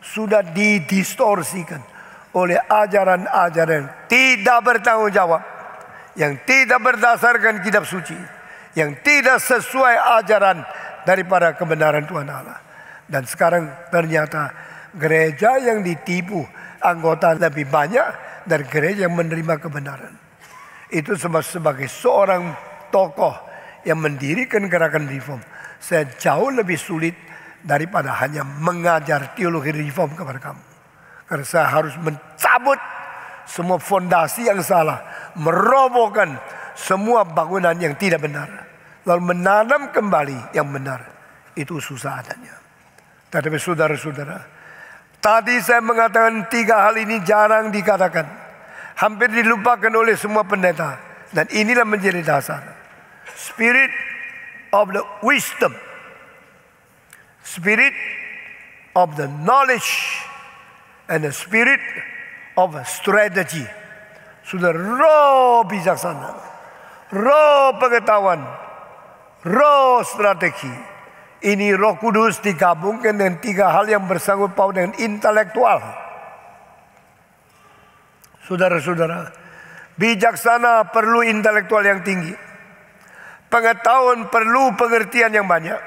sudah didistorsikan oleh ajaran-ajaran tidak bertanggung jawab, yang tidak berdasarkan kitab suci, yang tidak sesuai ajaran daripada kebenaran Tuhan Allah. Dan sekarang ternyata gereja yang ditipu anggota lebih banyak dari gereja yang menerima kebenaran. Itu sebagai seorang tokoh yang mendirikan gerakan reform, saya jauh lebih sulit daripada hanya mengajar teologi reform kepada kamu. Karena saya harus mencabut semua fondasi yang salah, merobohkan semua bangunan yang tidak benar, lalu menanam kembali yang benar. Itu susah adanya. Tetapi saudara-saudara, tadi saya mengatakan 3 hal ini jarang dikatakan, hampir dilupakan oleh semua pendeta, dan inilah menjadi dasar. Spirit of the wisdom, spirit of the knowledge, and the spirit of strategy. Sudah roh bijaksana, roh pengetahuan, roh strategi. Ini Roh Kudus digabungkan dengan 3 hal yang bersangkut paut dengan intelektual. Saudara-saudara, bijaksana perlu intelektual yang tinggi, pengetahuan perlu pengertian yang banyak,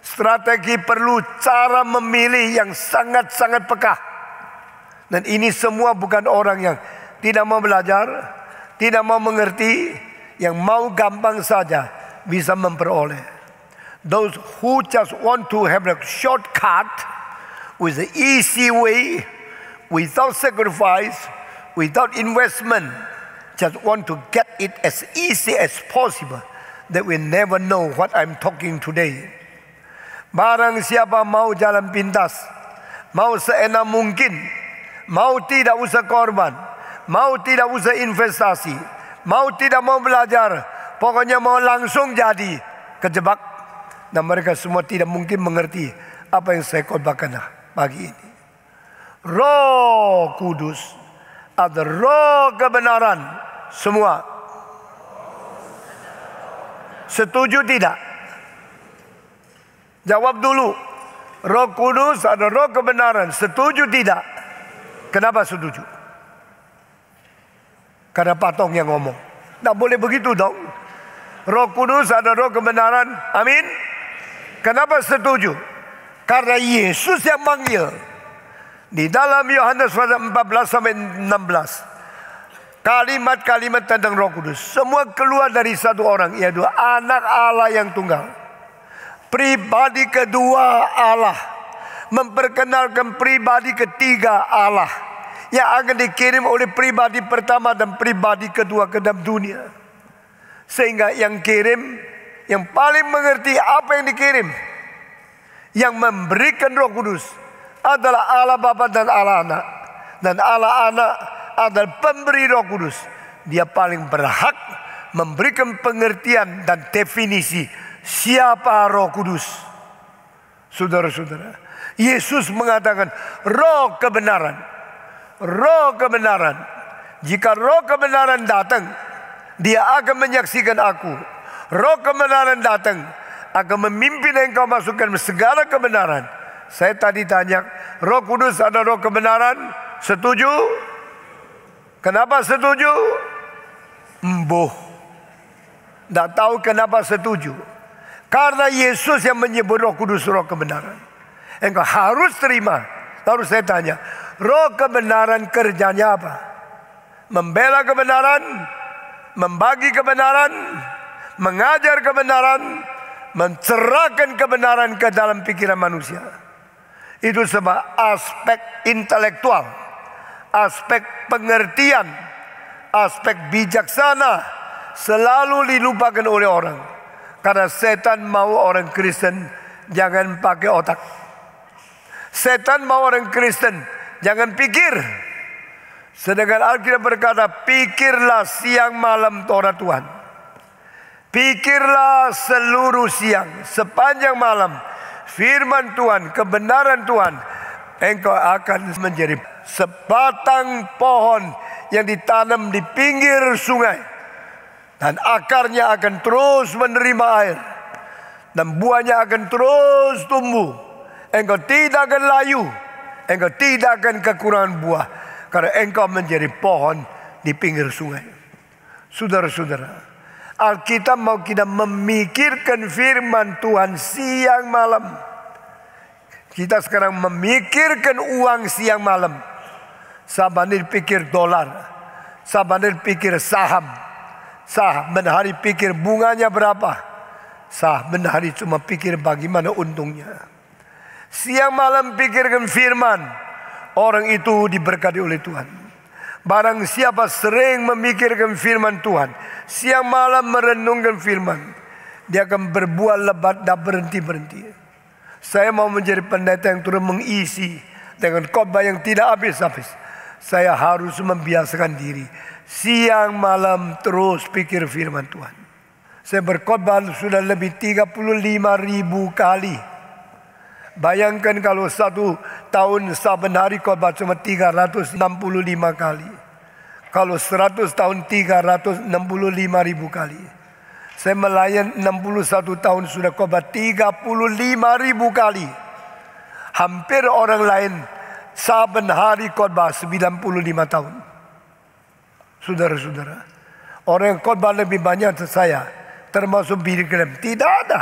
strategi perlu cara memilih yang sangat-sangat peka. Dan ini semua bukan orang yang tidak mau belajar, tidak mau mengerti, yang mau gampang saja bisa memperoleh. Those who just want to have a shortcut with the easy way, without sacrifice, without investment, just want to get it as easy as possible, that will never know what I'm talking today. Barang siapa mau jalan pintas, mau seenak mungkin, mau tidak usah korban, mau tidak usah investasi, mau tidak mau belajar, pokoknya mau langsung jadi, kejebak. Dan mereka semua tidak mungkin mengerti apa yang saya khotbahkan pagi ini. Roh Kudus ada roh kebenaran semua. Setuju tidak? Jawab dulu. Roh Kudus ada roh kebenaran. Setuju tidak? Kenapa setuju? Karena patong yang ngomong. Tidak boleh begitu dong. Roh Kudus ada roh kebenaran. Amin. Kenapa setuju? Karena Yesus yang manggil. Di dalam Yohanes 14 sampai 16. Kalimat-kalimat tentang Roh Kudus semua keluar dari satu orang, yaitu Anak Allah yang tunggal. Pribadi kedua Allah memperkenalkan pribadi ketiga Allah yang akan dikirim oleh pribadi pertama dan pribadi kedua ke dalam dunia. Sehingga yang kirim, yang paling mengerti apa yang dikirim, yang memberikan Roh Kudus adalah Allah Bapa dan Allah Anak. Dan Allah Anak adalah pemberi Roh Kudus. Dia paling berhak memberikan pengertian dan definisi siapa Roh Kudus. Saudara-saudara, Yesus mengatakan roh kebenaran. Roh kebenaran. Jika roh kebenaran datang, dia akan menyaksikan aku. Roh kebenaran datang, akan memimpin engkau masukkan segala kebenaran. Saya tadi tanya, Roh Kudus ada roh kebenaran? Setuju? Kenapa setuju? Embuh. Tidak tahu kenapa setuju. Karena Yesus yang menyebut Roh Kudus roh kebenaran. Engkau harus terima. Lalu saya tanya, roh kebenaran kerjanya apa? Membela kebenaran, membagi kebenaran, mengajar kebenaran, mencerahkan kebenaran ke dalam pikiran manusia. Itu sebab aspek intelektual, aspek pengertian, aspek bijaksana selalu dilupakan oleh orang. Karena setan mau orang Kristen jangan pakai otak. Setan mau orang Kristen jangan pikir. Sedangkan Alkitab berkata, pikirlah siang malam Torah Tuhan. Pikirlah seluruh siang, sepanjang malam firman Tuhan, kebenaran Tuhan. Engkau akan menjadi sebatang pohon yang ditanam di pinggir sungai, dan akarnya akan terus menerima air, dan buahnya akan terus tumbuh. Engkau tidak akan layu, engkau tidak akan kekurangan buah, karena engkau menjadi pohon di pinggir sungai. Saudara-saudara, Alkitab mau kita memikirkan firman Tuhan siang malam. Kita sekarang memikirkan uang siang malam. Sabanir pikir dolar, sabanir pikir saham, benhari pikir bunganya berapa, benhari cuma pikir bagaimana untungnya. Siang malam pikirkan firman, orang itu diberkati oleh Tuhan. Barang siapa sering memikirkan firman Tuhan, siang malam merenungkan firman, dia akan berbuah lebat dan berhenti-berhenti. Saya mau menjadi pendeta yang terus mengisi dengan khotbah yang tidak habis-habis. Saya harus membiasakan diri siang malam terus pikir firman Tuhan. Saya berkhotbah sudah lebih 35.000 kali. Bayangkan kalau satu tahun saben hari khotbah cuma 365 kali. Kalau 100 tahun 365.000 kali. Saya melayan 61 tahun sudah khotbah 35.000 kali. Hampir orang lain saben hari khotbah 95 tahun. Saudara-saudara, orang yang khotbah lebih banyak dari saya, termasuk Billy Graham, tidak ada.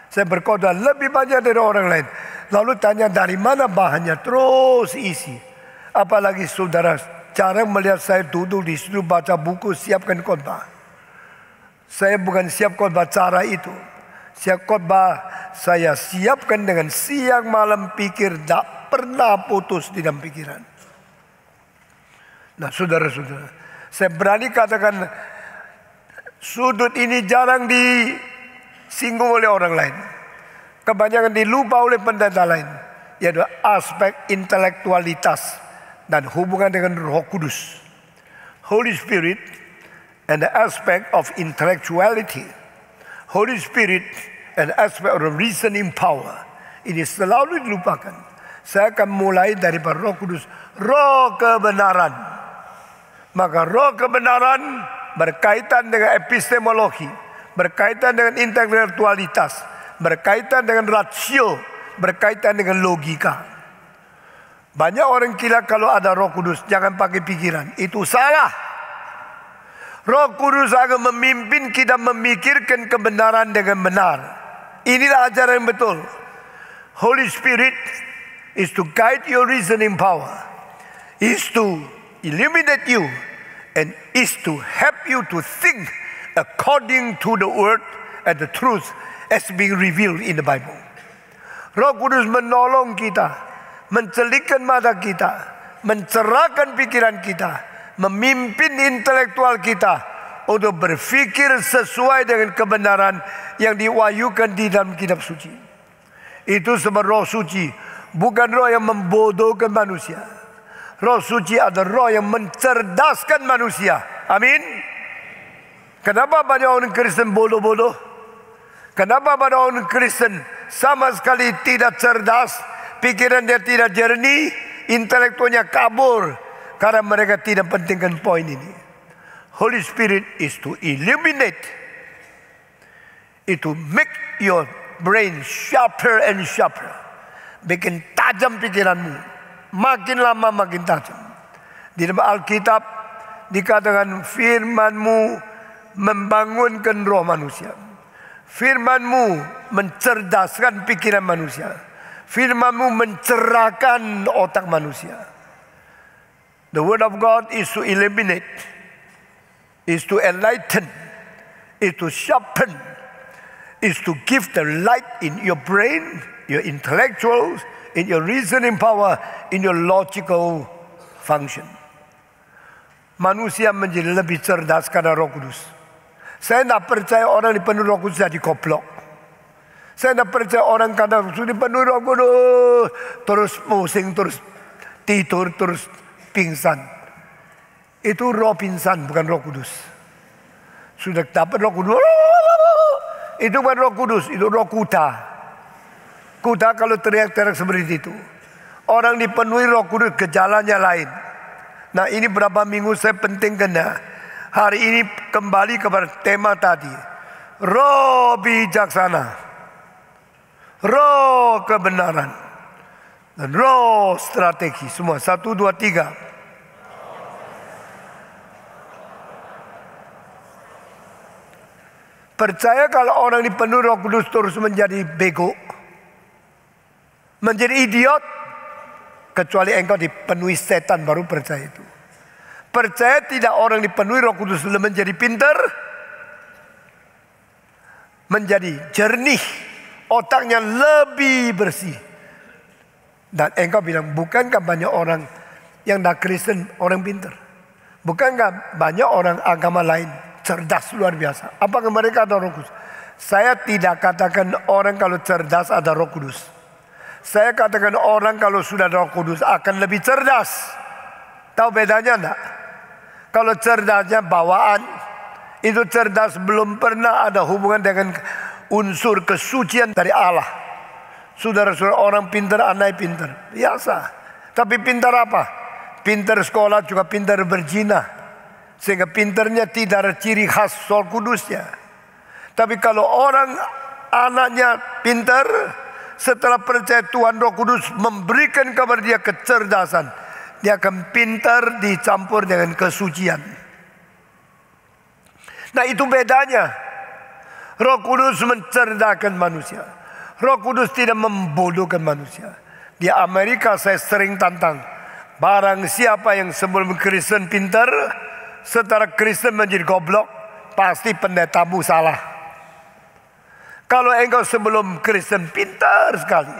Saya berkhotbah lebih banyak dari orang lain. Lalu tanya dari mana bahannya, terus isi. Apalagi saudara jarang melihat saya duduk di situ baca buku siapkan khotbah. Saya bukan siap khotbah cara itu. Siap khotbah saya siapkan dengan siang malam pikir, tak pernah putus di dalam pikiran. Nah saudara-saudara, saya berani katakan sudut ini jarang disinggung oleh orang lain. Kebanyakan dilupa oleh pendeta lain, yaitu aspek intelektualitas dan hubungan dengan Roh Kudus, Holy Spirit, and the aspect of intellectuality. Holy Spirit and aspect of reasoning power. Ini selalu dilupakan. Saya akan mulai dari Roh Kudus, Roh kebenaran. Maka Roh kebenaran berkaitan dengan epistemologi, berkaitan dengan intelektualitas, berkaitan dengan rasio, berkaitan dengan logika. Banyak orang kira kalau ada Roh Kudus jangan pakai pikiran. Itu salah. Roh Kudus akan memimpin kita memikirkan kebenaran dengan benar. Inilah ajaran yang betul. Holy Spirit is to guide your reasoning power, is to illuminate you, and is to help you to think according to the word and the truth as being revealed in the Bible. Roh Kudus menolong kita, mencelikkan mata kita, mencerahkan pikiran kita, memimpin intelektual kita untuk berpikir sesuai dengan kebenaran yang diwahyukan di dalam kitab suci. Itu sebab Roh Suci bukan roh yang membodohkan manusia. Roh Suci adalah roh yang mencerdaskan manusia. Amin. Kenapa banyak orang Kristen bodoh-bodoh? Kenapa banyak orang Kristen sama sekali tidak cerdas, pikiran dia tidak jernih, intelektualnya kabur, karena mereka tidak pentingkan poin ini. Holy Spirit is to illuminate, it to make your brain sharper and sharper, bikin tajam pikiranmu, makin lama makin tajam. Di dalam Alkitab dikatakan firman-Mu membangunkan roh manusia, firman-Mu mencerdaskan pikiran manusia, firman-Mu mencerahkan otak manusia. The word of God is to illuminate, is to enlighten, is to sharpen, is to give the light in your brain, your intellectuals, in your reasoning power, in your logical function. Manusia menjadi lebih cerdas karena Roh Kudus. Saya tidak percaya orang dipenuhi Roh Kudus jadi goblok. Saya tidak percaya orang kadang sudah penuh Roh Kudus, terus pusing, terus tidur, terus pingsan. Itu roh pingsan, bukan Roh Kudus. Sudah dapat Roh Kudus, itu bukan Roh Kudus, itu roh kuda. Kuda kalau teriak-teriak seperti itu. Orang dipenuhi Roh Kudus, gejalanya lain. Nah, ini berapa minggu saya pentingkan ya. Hari ini kembali kepada tema tadi. Roh bijaksana, roh kebenaran, dan roh strategi. Semua 1, 2, 3. Percaya kalau orang dipenuhi Roh Kudus terus menjadi bego, menjadi idiot, kecuali engkau dipenuhi setan baru percaya itu. Percaya tidak orang dipenuhi Roh Kudus menjadi pintar, menjadi jernih, otaknya lebih bersih. Dan engkau bilang, bukankah banyak orang yang tidak Kristen orang pintar? Bukankah banyak orang agama lain cerdas luar biasa? Apakah mereka ada Roh Kudus? Saya tidak katakan orang kalau cerdas ada Roh Kudus. Saya katakan orang kalau sudah ada Roh Kudus akan lebih cerdas. Tahu bedanya enggak? Kalau cerdasnya bawaan, itu cerdas belum pernah ada hubungan dengan unsur kesucian dari Allah. Saudara-saudara, orang pintar, anak pintar, biasa. Tapi pintar apa? Pintar sekolah juga pintar berzina, sehingga pintarnya tidak ada ciri khas Roh Kudusnya. Tapi kalau orang anaknya pintar, setelah percaya Tuhan, Roh Kudus memberikan kepada dia kecerdasan, dia akan pintar dicampur dengan kesucian. Nah, itu bedanya. Roh Kudus mencerdakan manusia. Roh Kudus tidak membodohkan manusia. Di Amerika saya sering tantang, barang siapa yang sebelum Kristen pintar, setelah Kristen menjadi goblok, pasti pendetamu salah. Kalau engkau sebelum Kristen pintar sekali,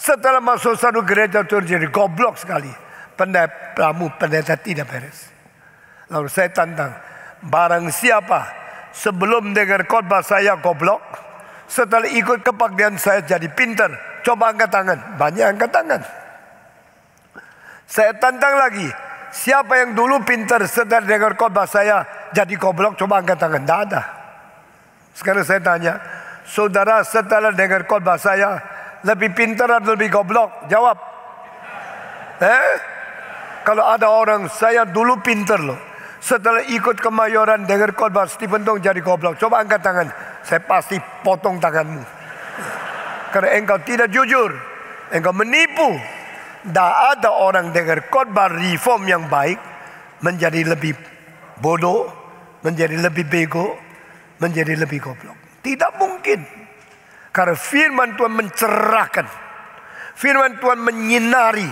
setelah masuk satu gereja jadi goblok sekali, pendeta tidak beres. Lalu saya tantang, barang siapa sebelum dengar khotbah saya goblok, setelah ikut kebaktian saya jadi pintar, coba angkat tangan. Banyak angkat tangan. Saya tantang lagi, siapa yang dulu pintar setelah dengar khotbah saya jadi goblok, coba angkat tangan. Tidak ada. Sekarang saya tanya, saudara setelah dengar khotbah saya lebih pintar atau lebih goblok? Jawab. Kalau ada orang, saya dulu pintar loh, setelah ikut kemayoran dengar khotbah Stephen Tong jadi goblok, coba angkat tangan. Saya pasti potong tanganmu. Karena engkau tidak jujur, engkau menipu. Tidak ada orang dengar khotbah reform yang baik menjadi lebih bodoh, menjadi lebih bego, menjadi lebih goblok. Tidak mungkin. Karena firman Tuhan mencerahkan, firman Tuhan menyinari,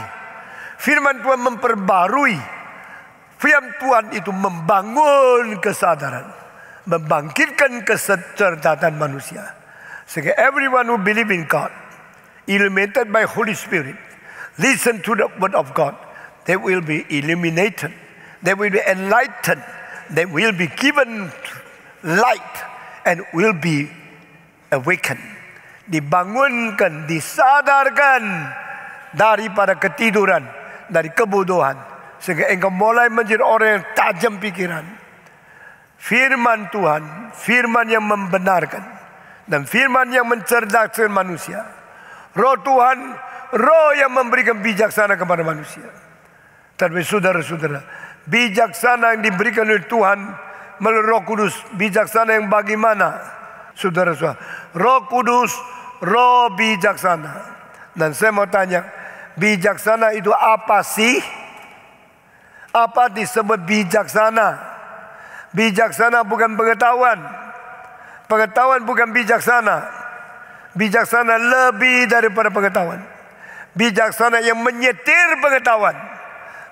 firman Tuhan memperbarui. Firman Tuhan itu membangun kesadaran, membangkitkan kecerdasan manusia. Sehingga everyone who believe in God, illuminated by Holy Spirit, listen to the word of God, they will be illuminated, they will be enlightened, they will be given light, and will be awakened. Dibangunkan, disadarkan daripada ketiduran, dari kebodohan, sehingga engkau mulai menjadi orang yang tajam pikiran. Firman Tuhan, firman yang membenarkan, dan firman yang mencerdaskan manusia. Roh Tuhan, roh yang memberikan bijaksana kepada manusia. Tapi saudara-saudara, bijaksana yang diberikan oleh Tuhan melalui Roh Kudus, bijaksana yang bagaimana? Saudara-saudara, Roh Kudus, roh bijaksana. Dan saya mau tanya, bijaksana itu apa sih? Apa disebut bijaksana? Bijaksana bukan pengetahuan. Pengetahuan bukan bijaksana. Bijaksana lebih daripada pengetahuan. Bijaksana yang menyetir pengetahuan.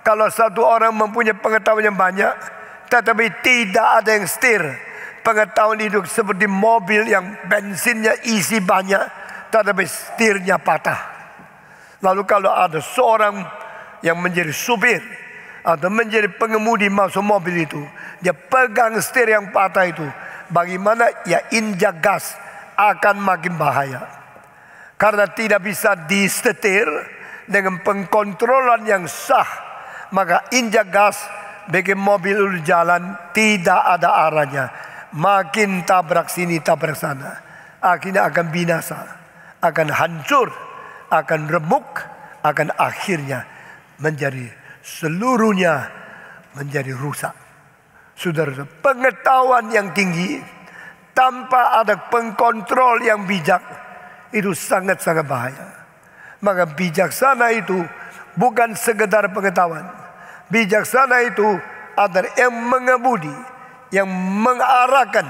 Kalau satu orang mempunyai pengetahuan yang banyak, tetapi tidak ada yang setir, pengetahuan itu seperti mobil yang bensinnya isi banyak, tetapi setirnya patah. Lalu kalau ada seorang yang menjadi supir atau menjadi pengemudi masuk mobil itu, dia pegang setir yang patah itu, bagaimana ya injak gas akan makin bahaya. Karena tidak bisa disetir dengan pengkontrolan yang sah, maka injak gas bagi mobil jalan tidak ada arahnya. Makin tabrak sini tabrak sana, akhirnya akan binasa, akan hancur, akan remuk, akan akhirnya menjadi seluruhnya menjadi rusak. Saudara, pengetahuan yang tinggi tanpa ada pengkontrol yang bijak itu sangat-sangat bahaya. Maka bijaksana itu bukan sekedar pengetahuan. Bijaksana itu adalah yang mengemudi, yang mengarahkan,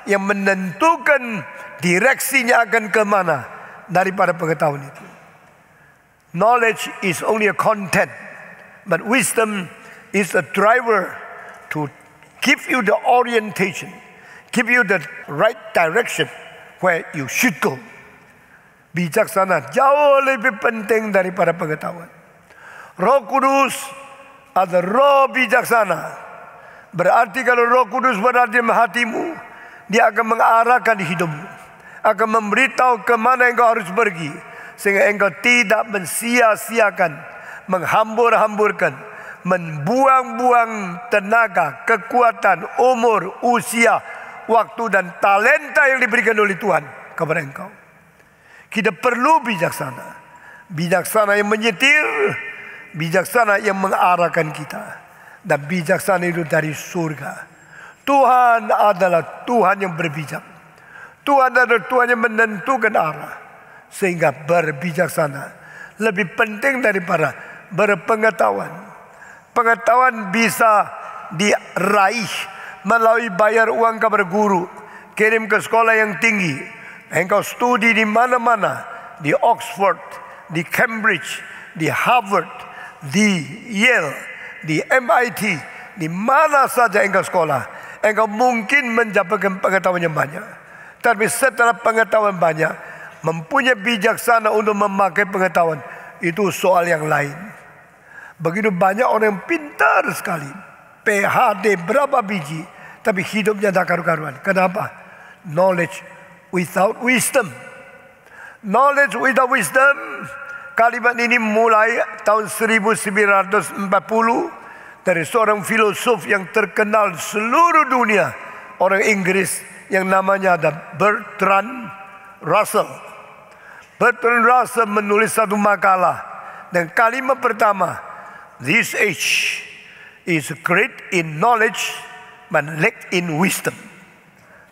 yang menentukan direksinya akan kemana daripada pengetahuan itu. Knowledge is only a content, but wisdom is a driver to give you the orientation, give you the right direction where you should go. Bijaksana jauh lebih penting daripada pengetahuan. Roh Kudus adalah roh bijaksana. Berarti kalau Roh Kudus berada di hatimu, Dia akan mengarahkan hidupmu, akan memberitahu kemana engkau harus pergi, sehingga engkau tidak mensia-siakan, menghambur-hamburkan, membuang-buang tenaga, kekuatan, umur, usia, waktu dan talenta yang diberikan oleh Tuhan kepada engkau. Kita perlu bijaksana. Bijaksana yang menyetir, bijaksana yang mengarahkan kita. Dan bijaksana itu dari surga. Tuhan adalah Tuhan yang berbijak. Tuhan adalah Tuhan yang menentukan arah. Sehingga berbijaksana lebih penting daripada berpengetahuan. Pengetahuan bisa diraih melalui bayar uang kepada guru, kirim ke sekolah yang tinggi. Engkau studi di mana-mana, di Oxford, di Cambridge, di Harvard, di Yale, di MIT, di mana saja engkau sekolah, engkau mungkin mendapatkan pengetahuan yang banyak. Tapi setelah pengetahuan banyak, mempunyai bijaksana untuk memakai pengetahuan, itu soal yang lain. Begitu banyak orang yang pintar sekali, PhD berapa biji, tapi hidupnya tak karu-karuan. Kenapa? Knowledge without wisdom. Knowledge without wisdom. Kalimat ini mulai tahun 1940 dari seorang filosof yang terkenal seluruh dunia, orang Inggris yang namanya ada Bertrand Russell. Bertrand Russell menulis satu makalah dan kalimat pertama, "This age is great in knowledge but lack in wisdom."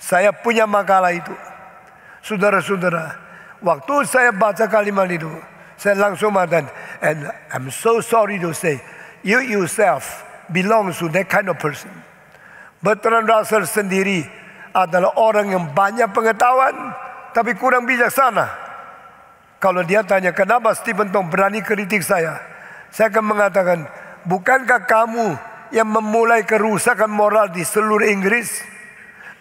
Saya punya makalah itu. Saudara-saudara, waktu saya baca kalimat itu, saya langsung mengatakan, and I'm so sorry to say, you yourself belongs to that kind of person. Bertrand Russell sendiri adalah orang yang banyak pengetahuan, tapi kurang bijaksana. Kalau dia tanya, kenapa Stephen Tong berani kritik saya akan mengatakan, bukankah kamu yang memulai kerusakan moral di seluruh Inggris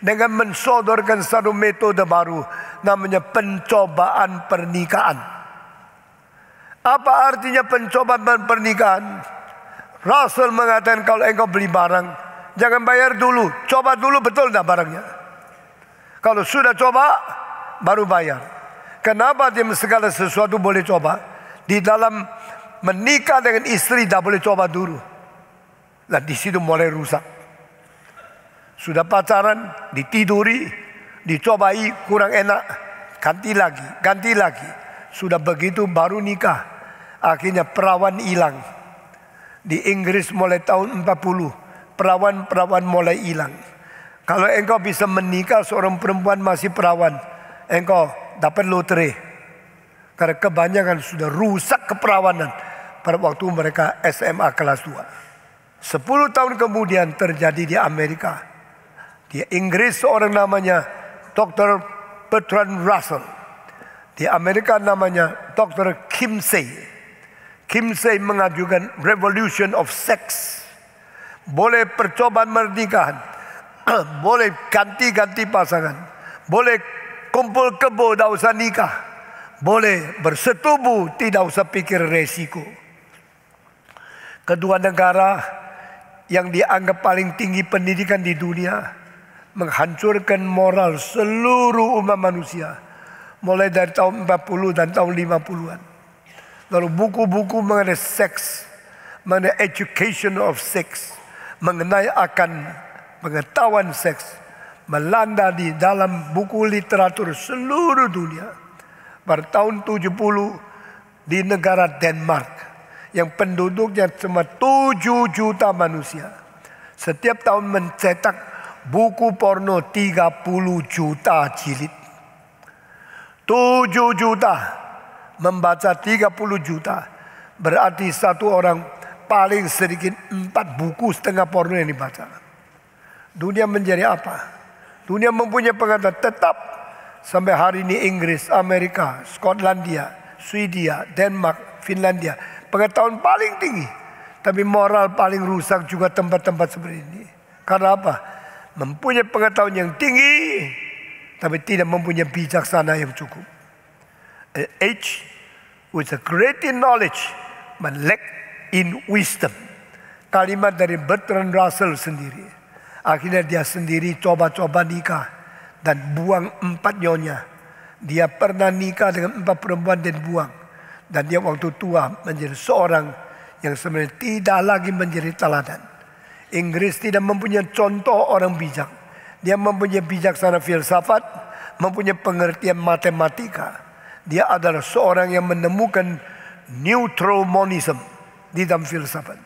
dengan mensodorkan satu metode baru, namanya pencobaan pernikahan. Apa artinya pencobaan pernikahan? Rasul mengatakan kalau engkau beli barang, jangan bayar dulu, coba dulu betul tak barangnya. Kalau sudah coba, baru bayar. Kenapa dia segala sesuatu boleh coba? Di dalam menikah dengan istri tak boleh coba dulu. Nah di situ mulai rusak. Sudah pacaran, ditiduri, dicobai kurang enak, ganti lagi. Sudah begitu baru nikah. Akhirnya perawan hilang. Di Inggris mulai tahun 40, perawan-perawan mulai hilang. Kalau engkau bisa menikah seorang perempuan masih perawan, engkau dapat lotre. Karena kebanyakan sudah rusak keperawanan pada waktu mereka SMA kelas 2. 10 tahun kemudian terjadi di Amerika. Di Inggris seorang namanya Dr. Bertrand Russell. Di Amerika namanya Dr. Kinsey. Kinsey mengajukan revolution of sex. Boleh percobaan pernikahan, boleh ganti-ganti pasangan, boleh kumpul kebo tidak usah nikah, boleh bersetubuh tidak usah pikir resiko. Kedua negara yang dianggap paling tinggi pendidikan di dunia menghancurkan moral seluruh umat manusia. Mulai dari tahun 40 dan tahun 50-an. Lalu buku-buku mengenai seks, mengenai education of sex, mengenai akan pengetahuan seks, melanda di dalam buku literatur seluruh dunia. Pada tahun 70 di negara Denmark, yang penduduknya cuma 7 juta manusia, setiap tahun mencetak buku porno 30 juta jilid. 7 juta membaca 30 juta. Berarti satu orang paling sedikit 4 buku setengah porno yang dibaca. Dunia menjadi apa? Dunia mempunyai pengetahuan tetap. Sampai hari ini Inggris, Amerika, Skotlandia, Swedia, Denmark, Finlandia, pengetahuan paling tinggi. Tapi moral paling rusak juga tempat-tempat seperti ini. Karena apa? Mempunyai pengetahuan yang tinggi, tapi tidak mempunyai bijaksana yang cukup. An age with a great in knowledge, but lack in wisdom. Kalimat dari Bertrand Russell sendiri. Akhirnya dia sendiri coba-coba nikah dan buang 4 nyonya. Dia pernah nikah dengan 4 perempuan dan buang. Dan dia waktu tua menjadi seorang yang sebenarnya tidak lagi menjadi teladan. Inggris tidak mempunyai contoh orang bijak. Dia mempunyai bijaksana filsafat, mempunyai pengertian matematika. Dia adalah seorang yang menemukan neutral monism di dalam filsafat.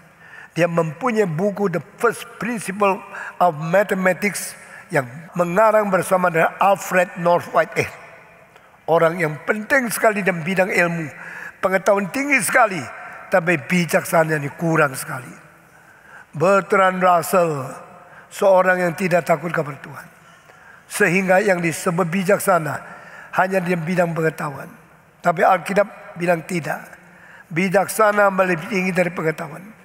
Dia mempunyai buku The First Principle of Mathematics yang mengarang bersama dengan Alfred North Whitehead. Orang yang penting sekali dalam bidang ilmu. Pengetahuan tinggi sekali, tapi bijaksananya kurang sekali. Bertrand Russell, seorang yang tidak takut kepada Tuhan. Sehingga yang disebut bijaksana hanya di bidang pengetahuan. Tapi Alkitab bilang tidak. Bijaksana lebih tinggi dari pengetahuan.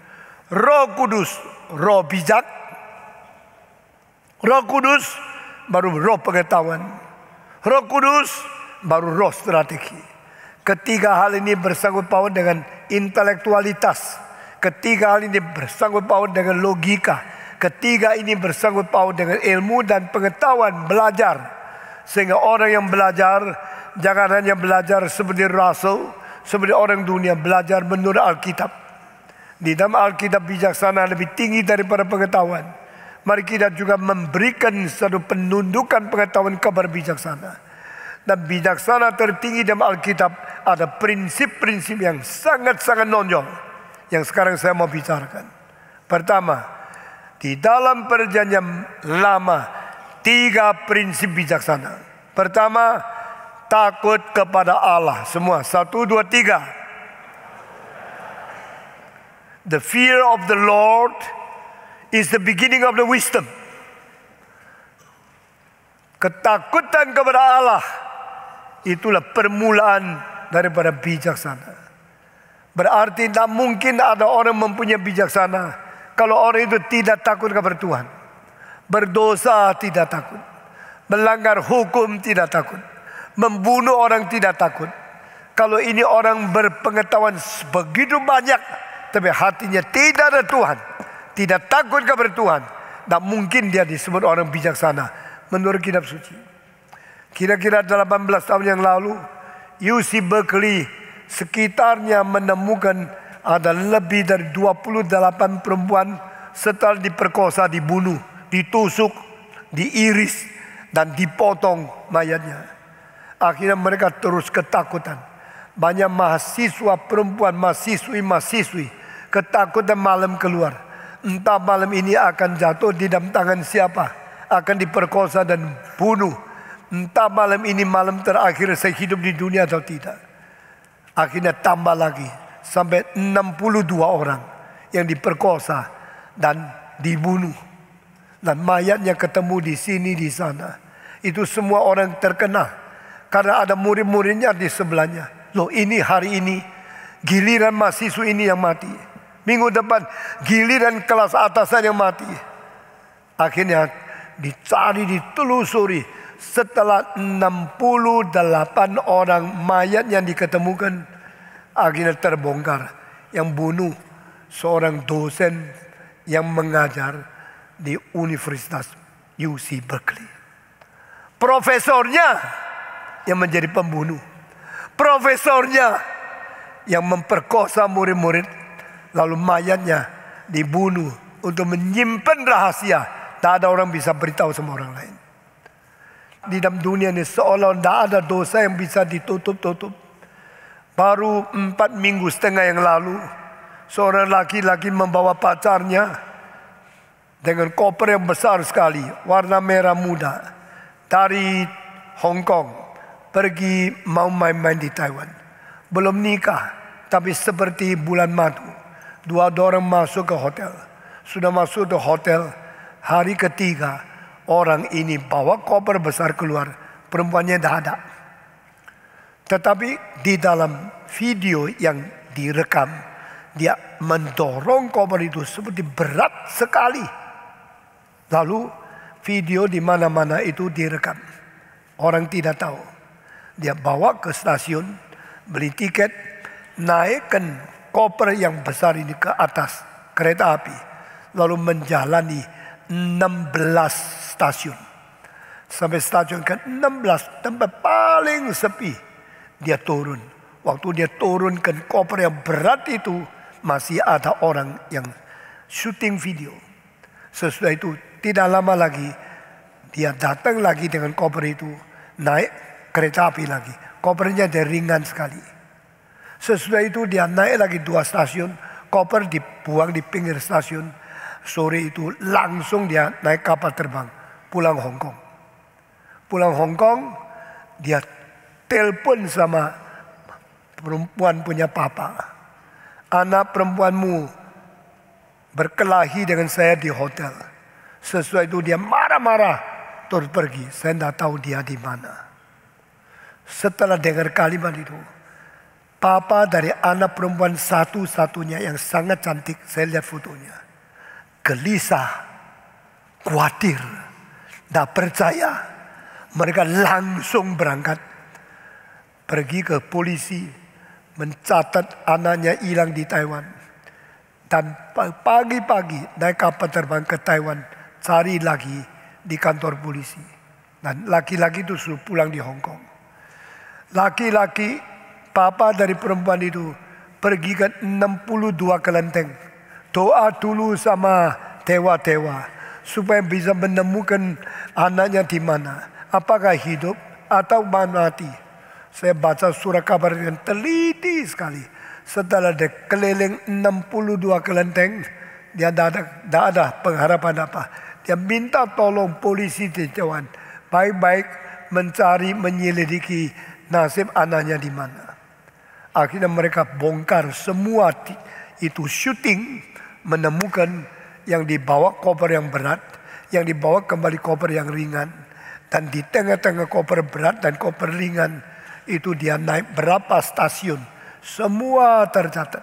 Roh Kudus, roh bijak. Roh Kudus baru roh pengetahuan. Roh Kudus baru roh strategi. Ketiga hal ini bersangkut paut dengan intelektualitas. Ketiga hal ini bersangkut paut dengan logika. Ketiga ini bersangkut paut dengan ilmu dan pengetahuan, belajar. Sehingga orang yang belajar jangan hanya belajar seperti Russell, seperti orang dunia, belajar menurut Alkitab. Di dalam Alkitab bijaksana lebih tinggi daripada pengetahuan. Mari kita juga memberikan satu penundukan pengetahuan kepada bijaksana. Dan bijaksana tertinggi dalam Alkitab ada prinsip-prinsip yang sangat-sangat nonjol yang sekarang saya mau bicarakan. Pertama, di dalam perjanjian lama 3 prinsip bijaksana. Pertama, takut kepada Allah. Semua 1, 2, 3. The fear of the Lord is the beginning of the wisdom. Ketakutan kepada Allah itulah permulaan daripada bijaksana. Berarti tidak mungkin ada orang mempunyai bijaksana kalau orang itu tidak takut kepada Tuhan. Berdosa tidak takut. Melanggar hukum tidak takut. Membunuh orang tidak takut. Kalau ini orang berpengetahuan begitu banyak, tapi hatinya tidak ada Tuhan, tidak takut kepada Tuhan, tidak mungkin dia disebut orang bijaksana menurut kitab suci. Kira-kira 18 tahun yang lalu, UC Berkeley sekitarnya menemukan ada lebih dari 28 perempuan setelah diperkosa, dibunuh, ditusuk, diiris, dan dipotong mayatnya. Akhirnya mereka terus ketakutan. Banyak mahasiswa perempuan, mahasiswi ketakutan malam keluar. Entah malam ini akan jatuh di dalam tangan siapa, akan diperkosa dan bunuh. Entah malam ini malam terakhir saya hidup di dunia atau tidak. Akhirnya tambah lagi sampai 62 orang yang diperkosa dan dibunuh. Dan mayatnya ketemu di sini di sana. Itu semua orang terkena karena ada murid-muridnya di sebelahnya. Loh, ini hari ini giliran mahasiswa ini yang mati. Minggu depan giliran kelas atasan yang mati. Akhirnya dicari, ditelusuri. Setelah 68 orang mayat yang diketemukan, akhirnya terbongkar. Yang bunuh seorang dosen yang mengajar di Universitas UC Berkeley. Profesornya yang menjadi pembunuh. Profesornya yang memperkosa murid-murid. Lalu mayatnya dibunuh untuk menyimpan rahasia. Tak ada orang bisa beritahu sama orang lain. Di dalam dunia ini seolah tidak ada dosa yang bisa ditutup-tutup. Baru 4,5 minggu yang lalu, seorang laki-laki membawa pacarnya dengan koper yang besar sekali, warna merah muda, dari Hong Kong pergi mau main-main di Taiwan. Belum nikah, tapi seperti bulan madu. Dua orang masuk ke hotel. Sudah masuk ke hotel, hari ketiga orang ini bawa koper besar keluar, perempuannya dah ada. Tetapi di dalam video yang direkam, dia mendorong koper itu seperti berat sekali. Lalu video di mana-mana itu direkam. Orang tidak tahu. Dia bawa ke stasiun, beli tiket, naikkan koper yang besar ini ke atas kereta api. Lalu menjalani 16 stasiun. Sampai stasiun ke-16, tempat paling sepi. Dia turun. Waktu dia turunkan koper yang berat itu, masih ada orang yang syuting video. Sesudah itu tidak lama lagi dia datang lagi dengan koper itu, naik kereta api lagi. Kopernya dia ringan sekali. Sesudah itu dia naik lagi 2 stasiun, koper dibuang di pinggir stasiun. Sore itu langsung dia naik kapal terbang pulang Hong Kong. Pulang Hong Kong, dia telepon sama perempuan punya papa. Anak perempuanmu berkelahi dengan saya di hotel. Sesuai itu dia marah-marah terus pergi. Saya tidak tahu dia di mana. Setelah dengar kalimat itu, papa dari anak perempuan satu-satunya yang sangat cantik, saya lihat fotonya, gelisah, khawatir, tidak percaya. Mereka langsung berangkat pergi ke polisi, mencatat anaknya hilang di Taiwan. Dan pagi-pagi naik kapal terbang ke Taiwan, cari lagi di kantor polisi. Dan laki-laki itu suruh pulang di Hong Kong. Laki-laki papa dari perempuan itu pergi ke 62 kelenteng. Doa dulu sama dewa-dewa supaya bisa menemukan anaknya di mana. Apakah hidup atau mati. Saya baca surat kabar dengan teliti sekali. Setelah dia keliling 62 kelenteng, dia tidak ada pengharapan apa. Dia minta tolong polisi di Taiwan baik-baik mencari, menyelidiki nasib anaknya di mana. Akhirnya mereka bongkar semua itu syuting, menemukan yang dibawa koper yang berat, yang dibawa kembali koper yang ringan. Dan di tengah-tengah koper berat dan koper ringan itu dia naik berapa stasiun. Semua tercatat.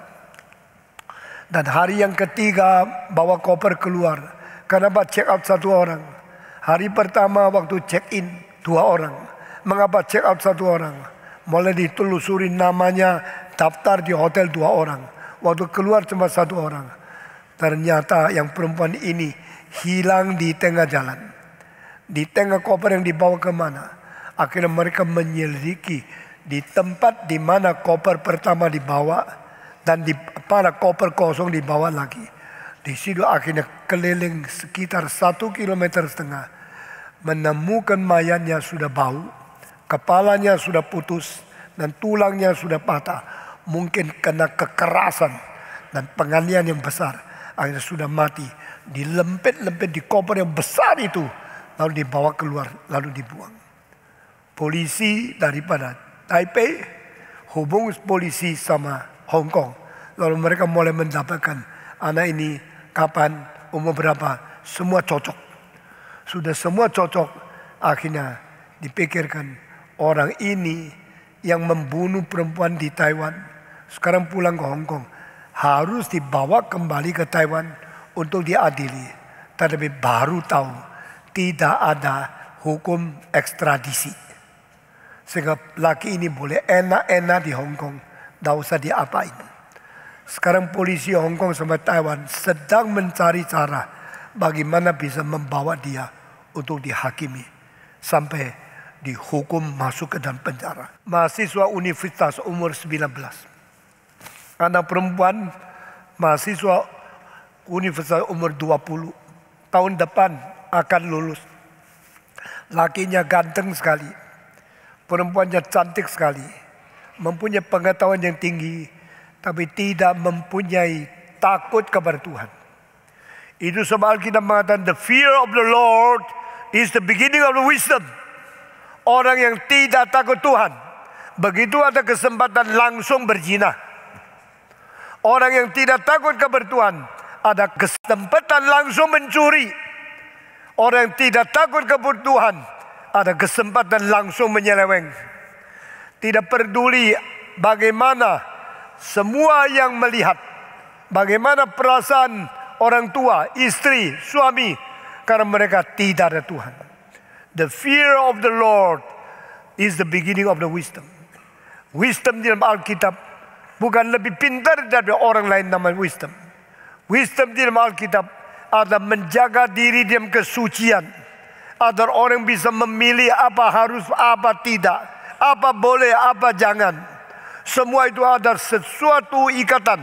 Dan hari yang ketiga bawa koper keluar. Kenapa check out 1 orang? Hari pertama waktu check in 2 orang. Mengapa check out 1 orang? Mulai ditelusuri namanya, daftar di hotel 2 orang. Waktu keluar cuma 1 orang. Ternyata yang perempuan ini hilang di tengah jalan. Di tengah koper yang dibawa kemana? Akhirnya mereka menyelidiki di tempat di mana koper pertama dibawa dan di mana koper kosong dibawa lagi. Di situ akhirnya keliling sekitar 1,5 kilometer menemukan mayatnya sudah bau, kepalanya sudah putus dan tulangnya sudah patah. Mungkin kena kekerasan dan penganiayaan yang besar. Akhirnya sudah mati, dilempit-lempit di koper yang besar itu, lalu dibawa keluar, lalu dibuang. Polisi daripada Taipei hubung polisi sama Hong Kong. Lalu mereka mulai mendapatkan anak ini kapan, umur berapa, semua cocok. Sudah semua cocok, akhirnya dipikirkan orang ini yang membunuh perempuan di Taiwan, sekarang pulang ke Hong Kong, harus dibawa kembali ke Taiwan untuk diadili. Tetapi baru tahu tidak ada hukum ekstradisi. Sehingga laki ini boleh enak-enak di Hong Kong, tidak usah diapain. Sekarang polisi Hong Kong sama Taiwan sedang mencari cara bagaimana bisa membawa dia untuk dihakimi sampai dihukum masuk ke dalam penjara. Mahasiswa universitas umur 19. Anak perempuan mahasiswa universitas umur 20. Tahun depan akan lulus. Lakinya ganteng sekali. Perempuannya cantik sekali. Mempunyai pengetahuan yang tinggi. Tapi tidak mempunyai takut kepada Tuhan. Itu sebab Alkitab mengatakan the fear of the Lord is the beginning of the wisdom. Orang yang tidak takut Tuhan, begitu ada kesempatan langsung berzina. Orang yang tidak takut kepada Tuhan, ada kesempatan langsung mencuri. Orang yang tidak takut kepada Tuhan, ada kesempatan langsung menyeleweng. Tidak peduli bagaimana semua yang melihat, bagaimana perasaan orang tua, istri, suami, karena mereka tidak ada Tuhan. The fear of the Lord is the beginning of the wisdom. Wisdom di dalam Alkitab bukan lebih pintar dari orang lain namanya wisdom. Wisdom di dalam Alkitab adalah menjaga diri dalam kesucian. Agar orang bisa memilih apa harus, apa tidak. Apa boleh, apa jangan. Semua itu ada sesuatu ikatan.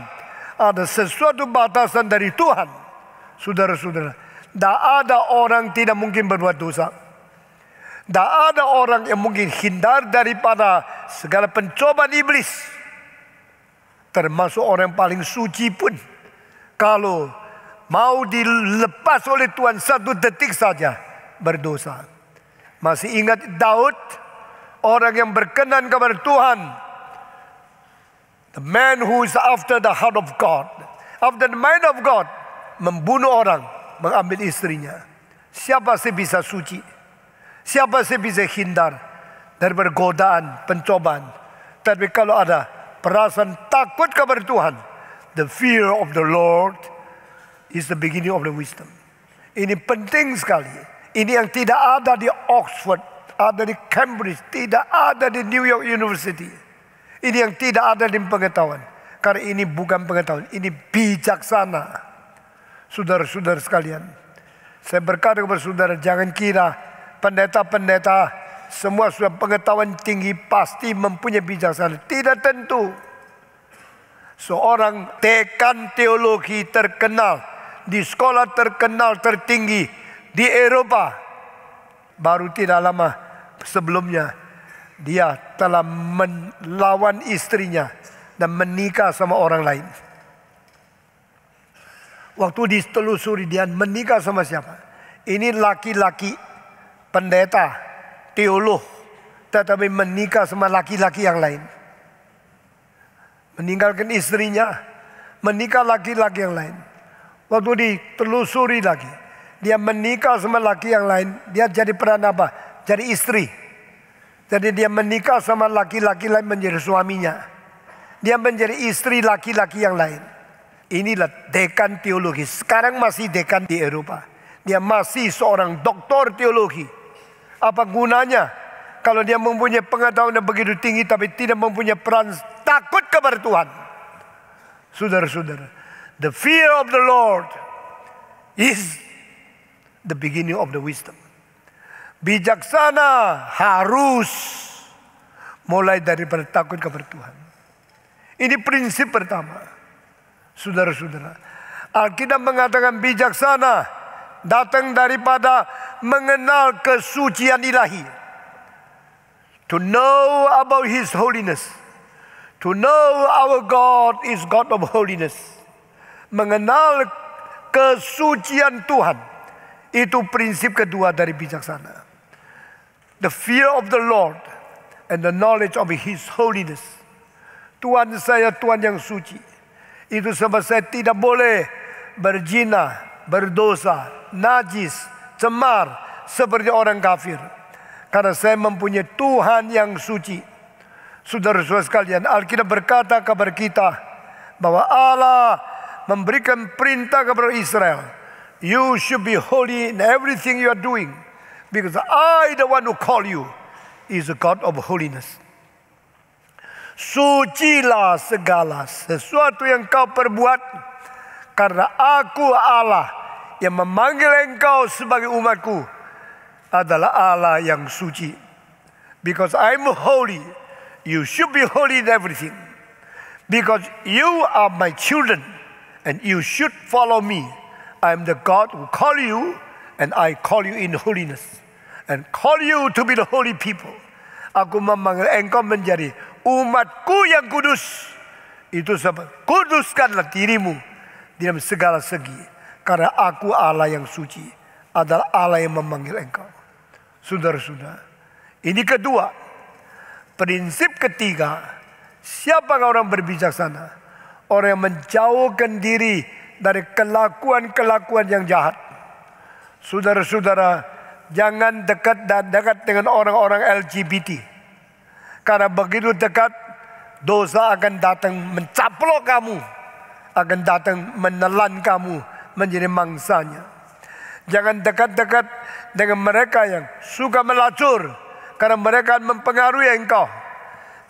Ada sesuatu batasan dari Tuhan. Saudara-saudara, tidak ada orang tidak mungkin berbuat dosa. Tidak ada orang yang mungkin hindar daripada segala pencobaan iblis. Termasuk orang yang paling suci pun. Kalau mau dilepas oleh Tuhan 1 detik saja, berdosa. Masih ingat Daud? Orang yang berkenan kepada Tuhan. The man who is after the heart of God. After the mind of God. Membunuh orang. Mengambil istrinya. Siapa sih bisa suci? Siapa sih bisa hindar dari godaan, pencobaan? Tapi kalau ada perasaan takut kepada Tuhan, the fear of the Lord is the beginning of the wisdom. Ini penting sekali. Ini yang tidak ada di Oxford, ada di Cambridge, tidak ada di New York University. Ini yang tidak ada di pengetahuan. Karena ini bukan pengetahuan, ini bijaksana. Saudara-saudara sekalian, saya berkata kepada saudara, jangan kira pendeta-pendeta semua sudah pengetahuan tinggi pasti mempunyai bijaksana. Tidak tentu. Seorang dekan teologi terkenal di sekolah terkenal tertinggi di Eropa, baru tidak lama sebelumnya dia telah melawan istrinya dan menikah sama orang lain. Waktu ditelusuri dia menikah sama siapa? Ini laki-laki pendeta, teolog, tetapi menikah sama laki-laki yang lain. Meninggalkan istrinya, menikah laki-laki yang lain. Waktu ditelusuri lagi, dia menikah sama laki yang lain, dia jadi peran apa? Jadi istri. Jadi dia menikah sama laki-laki lain menjadi suaminya. Dia menjadi istri laki-laki yang lain. Inilah dekan teologi. Sekarang masih dekan di Eropa. Dia masih seorang doktor teologi. Apa gunanya kalau dia mempunyai pengetahuan yang begitu tinggi tapi tidak mempunyai peran takut kepada Tuhan? Saudara-saudara, the fear of the Lord is the beginning of the wisdom. Bijaksana harus mulai daripada takut kepada Tuhan. Ini prinsip pertama. Saudara-saudara, Alkitab mengatakan bijaksana datang daripada mengenal kesucian ilahi. To know about His holiness. To know our God is God of holiness. Mengenal kesucian Tuhan. Itu prinsip kedua dari bijaksana. The fear of the Lord and the knowledge of His holiness. Tuhan saya Tuhan yang suci. Itu sebab saya tidak boleh berzina, berdosa, najis, cemar seperti orang kafir. Karena saya mempunyai Tuhan yang suci. Saudara-saudara sekalian, Alkitab berkata kepada kita bahwa Allah memberikan perintah kepada Israel. You should be holy in everything you are doing. Because I, the one who call you, is a God of holiness. Sucilah segala sesuatu yang kau perbuat, karena aku Allah yang memanggil engkau sebagai umatku. adalah Allah yang suci. Because I'm holy, you should be holy in everything. Because you are my children, and you should follow me. I'm the God who call you, and I call you in holiness. And call you to be the holy people. Aku memanggil engkau menjadi umatku yang kudus. Itu sebab kuduskanlah dirimu di dalam segala segi. Karena aku Allah yang suci, adalah Allah yang memanggil engkau. Saudara-saudara, ini kedua. Prinsip ketiga, siapa orang berbijaksana? Orang yang menjauhkan diri dari kelakuan-kelakuan yang jahat. Saudara-saudara, jangan dekat dengan orang-orang LGBT. Karena begitu dekat, dosa akan datang mencaplok kamu, akan datang menelan kamu menjadi mangsanya. Jangan dekat-dekat dengan mereka yang suka melacur, karena mereka mempengaruhi engkau.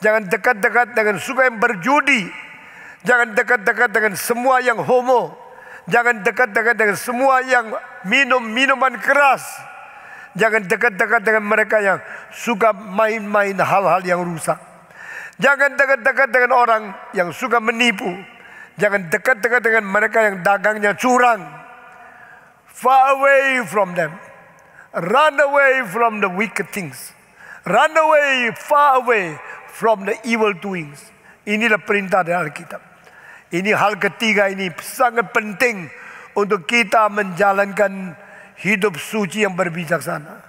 Jangan dekat-dekat dengan suka yang berjudi. Jangan dekat-dekat dengan semua yang homo. Jangan dekat-dekat dengan semua yang minum minuman keras. Jangan dekat-dekat dengan mereka yang suka main-main hal-hal yang rusak. Jangan dekat-dekat dengan orang yang suka menipu. Jangan dekat-dekat dengan mereka yang dagangnya curang. Far away from them. Run away from the wicked things. Run away, far away from the evil doings. Inilah perintah dari Alkitab. Ini hal ketiga, ini sangat penting untuk kita menjalankan hidup suci yang berbijaksana.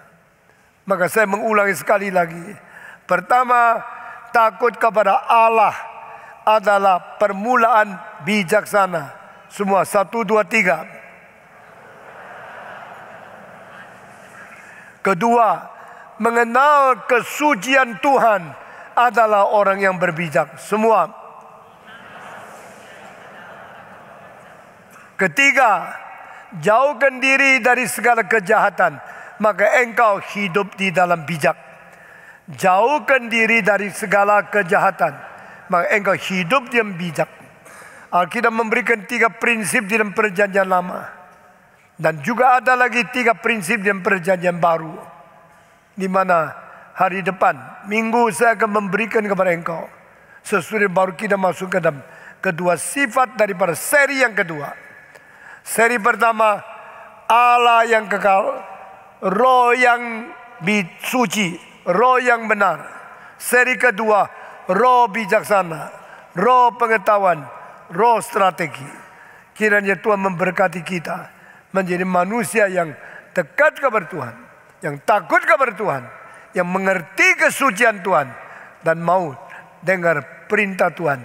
Maka saya mengulangi sekali lagi. Pertama, takut kepada Allah adalah permulaan bijaksana. Semua 1, 2, 3. Kedua, mengenal kesucian Tuhan adalah orang yang berbijak. Semua. Ketiga, jauhkan diri dari segala kejahatan, maka engkau hidup di dalam bijak. Jauhkan diri dari segala kejahatan, maka engkau hidup di dalam bijak. Alkitab memberikan 3 prinsip di dalam perjanjian lama. Dan juga ada lagi 3 prinsip di dalam perjanjian baru. Di mana hari depan, minggu saya akan memberikan kepada engkau. Sesudah baru kita masuk ke dalam kedua sifat daripada seri yang kedua. Seri pertama, Allah yang kekal, roh yang suci, roh yang benar. Seri kedua, roh bijaksana, roh pengetahuan, roh strategi. Kiranya Tuhan memberkati kita menjadi manusia yang dekat kepada Tuhan, yang takut kepada Tuhan, yang mengerti kesucian Tuhan, dan mau dengar perintah Tuhan.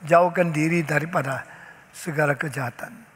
Jauhkan diri daripada segala kejahatan.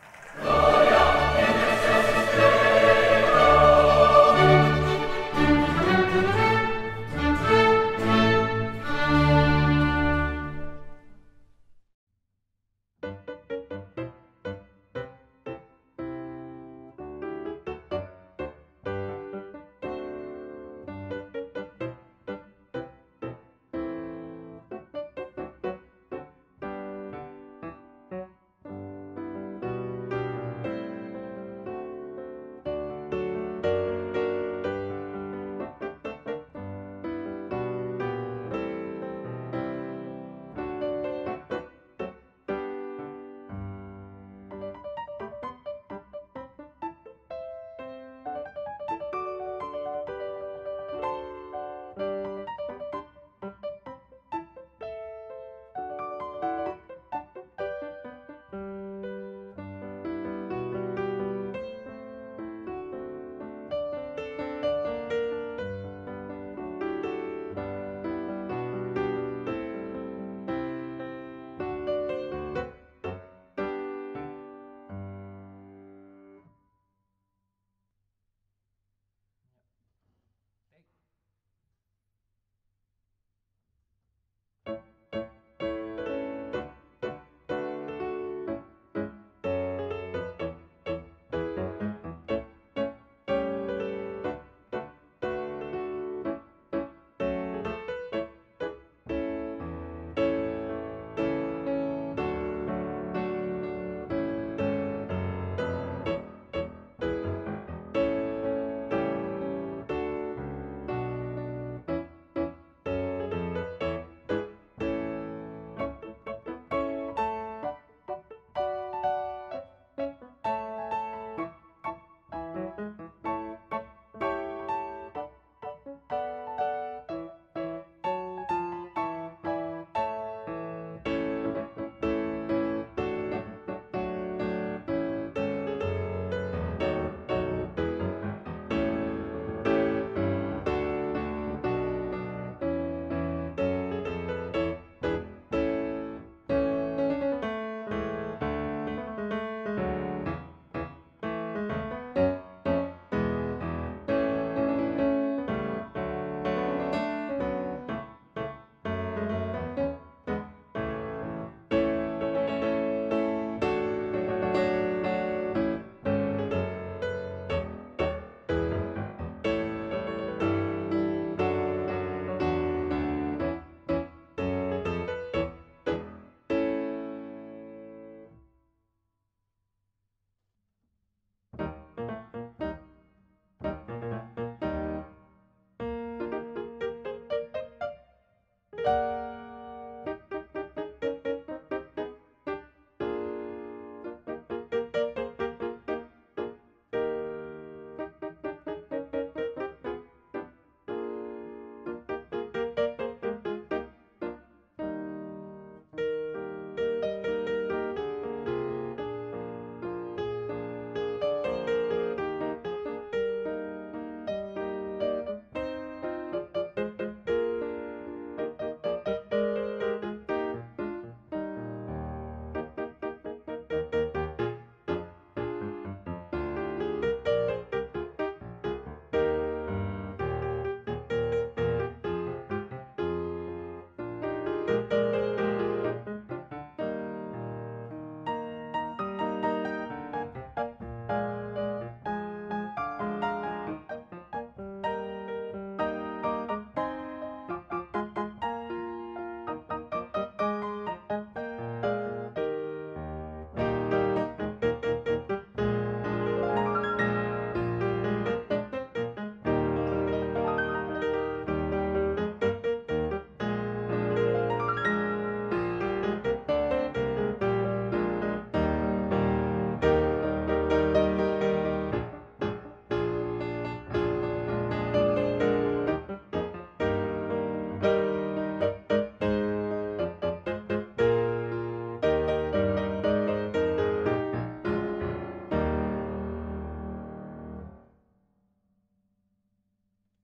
Tuhan.